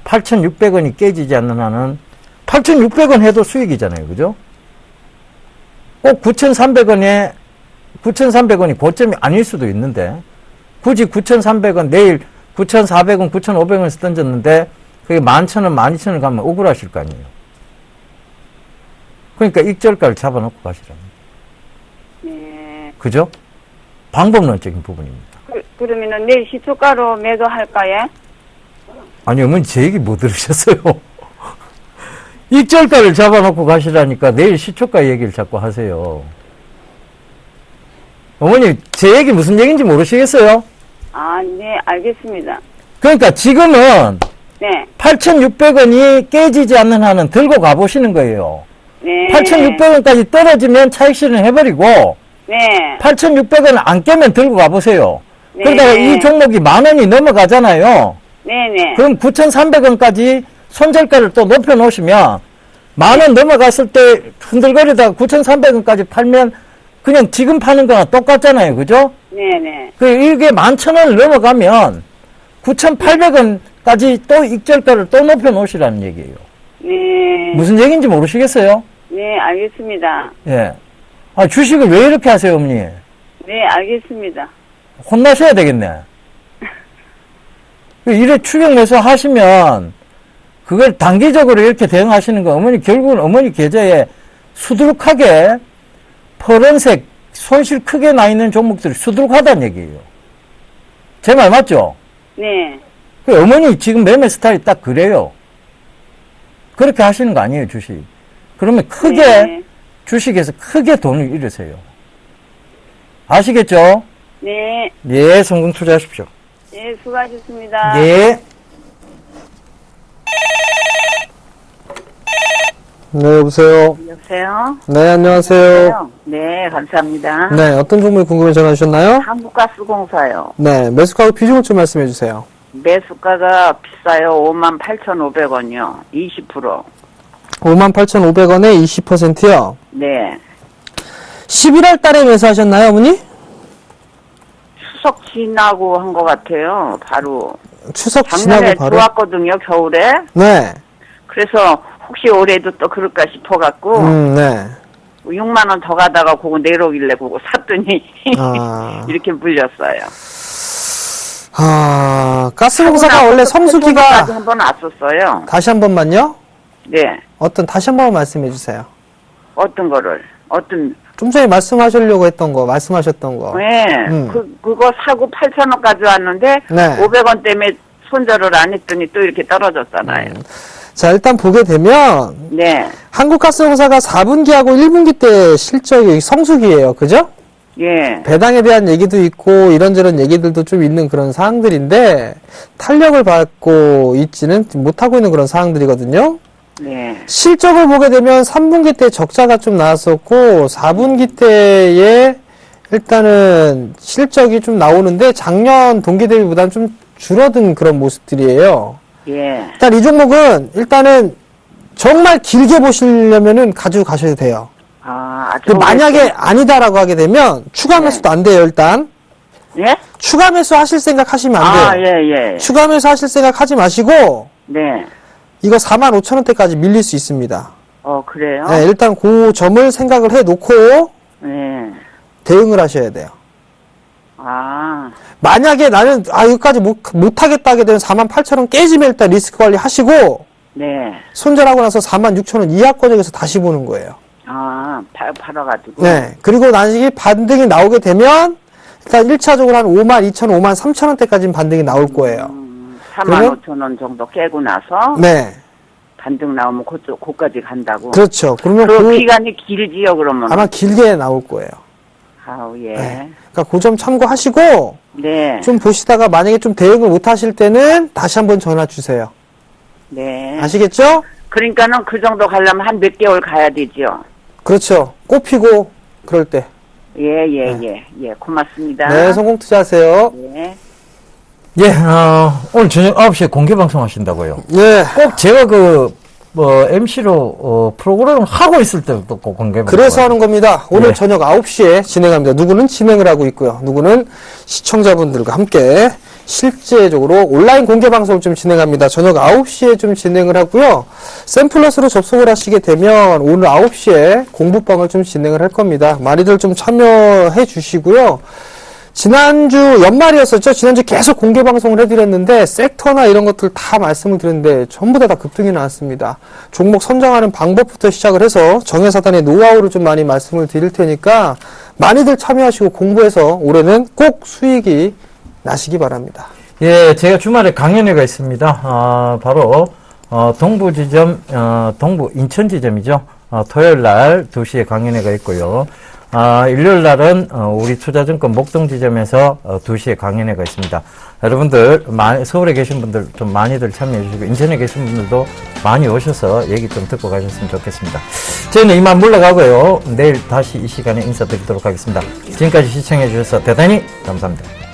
S2: 8,600원이 깨지지 않는 한은 8,600원 해도 수익이잖아요. 그죠? 꼭 9,300원이 고점이 아닐 수도 있는데 굳이 9,300원 내일 9,400원, 9,500원에서 던졌는데 그게 11,000원, 12,000원 가면 억울하실 거 아니에요. 그러니까 익절가를 잡아놓고 가시라는
S8: 네.
S2: 그죠? 방법론적인 부분입니다.
S8: 그러면은 내일 시초가로 매도할까요?
S2: 아니, 어머니 제 얘기 못 들으셨어요? 익절가를 잡아놓고 가시라니까 내일 시초가 얘기를 자꾸 하세요. 어머니 제 얘기 무슨 얘기인지 모르시겠어요?
S8: 아, 네, 알겠습니다.
S2: 그러니까 지금은
S8: 네,
S2: 8,600원이 깨지지 않는 한은 들고 가보시는 거예요.
S8: 네.
S2: 8,600원까지 떨어지면 차익 실현해버리고
S8: 네,
S2: 8,600원을 안 깨면 들고 가보세요.
S8: 네.
S2: 그러다가 이 종목이 10,000원이 넘어가잖아요.
S8: 네네.
S2: 그럼 9,300원까지 손절가를 또 높여놓으시면 10,000원 넘어갔을 때 흔들거리다가 9,300원까지 팔면 그냥 지금 파는 거나 똑같잖아요. 그죠?
S8: 네네.
S2: 이게 11,000원을 넘어가면 9,800원까지 또 익절가를 또 높여놓으시라는 얘기예요.
S8: 네.
S2: 무슨 얘기인지 모르시겠어요?
S8: 네, 알겠습니다.
S2: 예. 아, 주식을 왜 이렇게 하세요, 어머니?
S8: 네, 알겠습니다.
S2: 혼나셔야 되겠네. 이래 추격 매수 하시면 그걸 단기적으로 이렇게 대응하시는 거 어머니 결국은 어머니 계좌에 수두룩하게 파란색 손실 크게 나 있는 종목들이 수두룩하다는 얘기예요. 제 말 맞죠?
S8: 네.
S2: 어머니 지금 매매 스타일이 딱 그래요. 그렇게 하시는 거 아니에요, 주식. 그러면 크게
S8: 네.
S2: 주식에서 크게 돈을 잃으세요. 아시겠죠?
S8: 네.
S2: 예, 성공 투자하십시오.
S8: 네, 수고하셨습니다.
S2: 예.
S3: 네, 여보세요.
S9: 여보세요?
S3: 네, 안녕하세요.
S9: 네, 감사합니다.
S3: 네, 어떤 종목이 궁금해 전화 주셨나요?
S9: 한국가스공사요.
S3: 네, 매수가하고 비중을 좀 말씀해 주세요.
S9: 매수가가 비싸요. 58,500원이요. 20%.
S3: 58,500원에 20%요.
S9: 네.
S3: 11월 달에 매수하셨나요, 어머니?
S9: 추석 지나고 한 것 같아요. 바로.
S3: 추석
S9: 작년에
S3: 지나고 바로?
S9: 좋았거든요, 겨울에.
S3: 네.
S9: 그래서 혹시 올해도 또 그럴까 싶어갖고,
S3: 네.
S9: 6만원 더 가다가 그거 내려오길래 그거 샀더니,
S3: 아.
S9: 이렇게 물렸어요.
S3: 가스공사가 원래 성수기가
S9: 한 번 왔었어요.
S3: 다시 한 번만요?
S9: 네.
S3: 다시 한 번만 말씀해 주세요.
S9: 어떤 거를,
S3: 좀 전에 말씀하셨던 거.
S9: 네. 그거 사고 8,000원 가져왔는데,
S3: 네.
S9: 500원 때문에 손절을 안 했더니 또 이렇게 떨어졌잖아요.
S3: 자, 일단 보게 되면,
S9: 네.
S3: 한국가스공사가 4분기하고 1분기 때 실적이 성수기예요. 그죠?
S9: 예.
S3: 배당에 대한 얘기도 있고 이런저런 얘기들도 좀 있는 그런 사항들인데 탄력을 받고 있지는 못하고 있는 그런 사항들이거든요.
S9: 네.
S3: 실적을 보게 되면 3분기 때 적자가 좀 나왔었고 4분기 때에 일단은 실적이 좀 나오는데 작년 동기 대비보다는 좀 줄어든 그런 모습들이에요.
S9: 예.
S3: 일단 이 종목은 일단은 정말 길게 보시려면은 가지고 가셔도 돼요.
S9: 아주.
S3: 만약에 아니다라고 하게 되면 추가 매수도 안 돼요, 일단.
S9: 예?
S3: 추가 매수 하실 생각 하시면 안 돼요.
S9: 예, 예.
S3: 추가 매수 하실 생각 하지 마시고,
S9: 네.
S3: 이거 45,000원대까지 밀릴 수 있습니다.
S9: 그래요?
S3: 네, 일단 그 점을 생각을 해 놓고
S9: 네.
S3: 대응을 하셔야 돼요. 만약에 나는, 여기까지 못 하겠다 하게 되면 48,000원 깨지면 일단 리스크 관리 하시고,
S9: 네.
S3: 손절하고 나서 46,000원 이하권역에서 다시 보는 거예요.
S9: 팔아가지고.
S3: 네. 그리고 나중에 반등이 나오게 되면, 일단 1차적으로 한 52,000원, 53,000원대까지는 반등이 나올 거예요.
S9: 45,000원 정도 깨고 나서.
S3: 네.
S9: 반등 나오면 그까지 간다고.
S3: 그렇죠. 그러면
S9: 그 기간이 길지요, 그러면.
S3: 아마 길게 나올 거예요.
S9: 예.
S3: 네. 그러니까 그 점 참고하시고,
S9: 네.
S3: 좀 보시다가 만약에 좀 대응을 못 하실 때는 다시 한번 전화 주세요.
S9: 네.
S3: 아시겠죠?
S9: 그러니까는 그 정도 가려면 한 몇 개월 가야 되죠.
S3: 그렇죠. 꼽히고 그럴 때.
S9: 예. 고맙습니다.
S3: 네, 성공 투자하세요.
S9: 예.
S2: 예, 오늘 저녁 9시에 공개 방송 하신다고요.
S3: 예.
S2: 꼭 제가 MC로, 프로그램을 하고 있을 때도 꼭 공개 방송.
S3: 그래서 하는 겁니다. 오늘
S2: 네.
S3: 저녁 9시에 진행합니다. 누구는 진행을 하고 있고요. 누구는 시청자분들과 함께 실제적으로 온라인 공개 방송을 좀 진행합니다. 저녁 9시에 좀 진행을 하고요. 샘플러스로 접속을 하시게 되면 오늘 9시에 공부방을 좀 진행을 할 겁니다. 많이들 좀 참여해 주시고요. 지난주 연말이었었죠. 지난주 계속 공개 방송을 해드렸는데 섹터나 이런 것들 다 말씀을 드렸는데 전부 다 급등이 나왔습니다. 종목 선정하는 방법부터 시작을 해서 정예사단의 노하우를 좀 많이 말씀을 드릴 테니까 많이들 참여하시고 공부해서 올해는 꼭 수익이 나시기 바랍니다.
S2: 예, 제가 주말에 강연회가 있습니다. 바로 동부지점, 동부 인천지점이죠. 토요일 날 2시에 강연회가 있고요. 일요일 날은 우리 투자증권 목동지점에서 2시에 강연회가 있습니다. 여러분들 서울에 계신 분들 좀 많이들 참여해 주시고 인천에 계신 분들도 많이 오셔서 얘기 좀 듣고 가셨으면 좋겠습니다. 저희는 이만 물러가고요. 내일 다시 이 시간에 인사드리도록 하겠습니다. 지금까지 시청해 주셔서 대단히 감사합니다.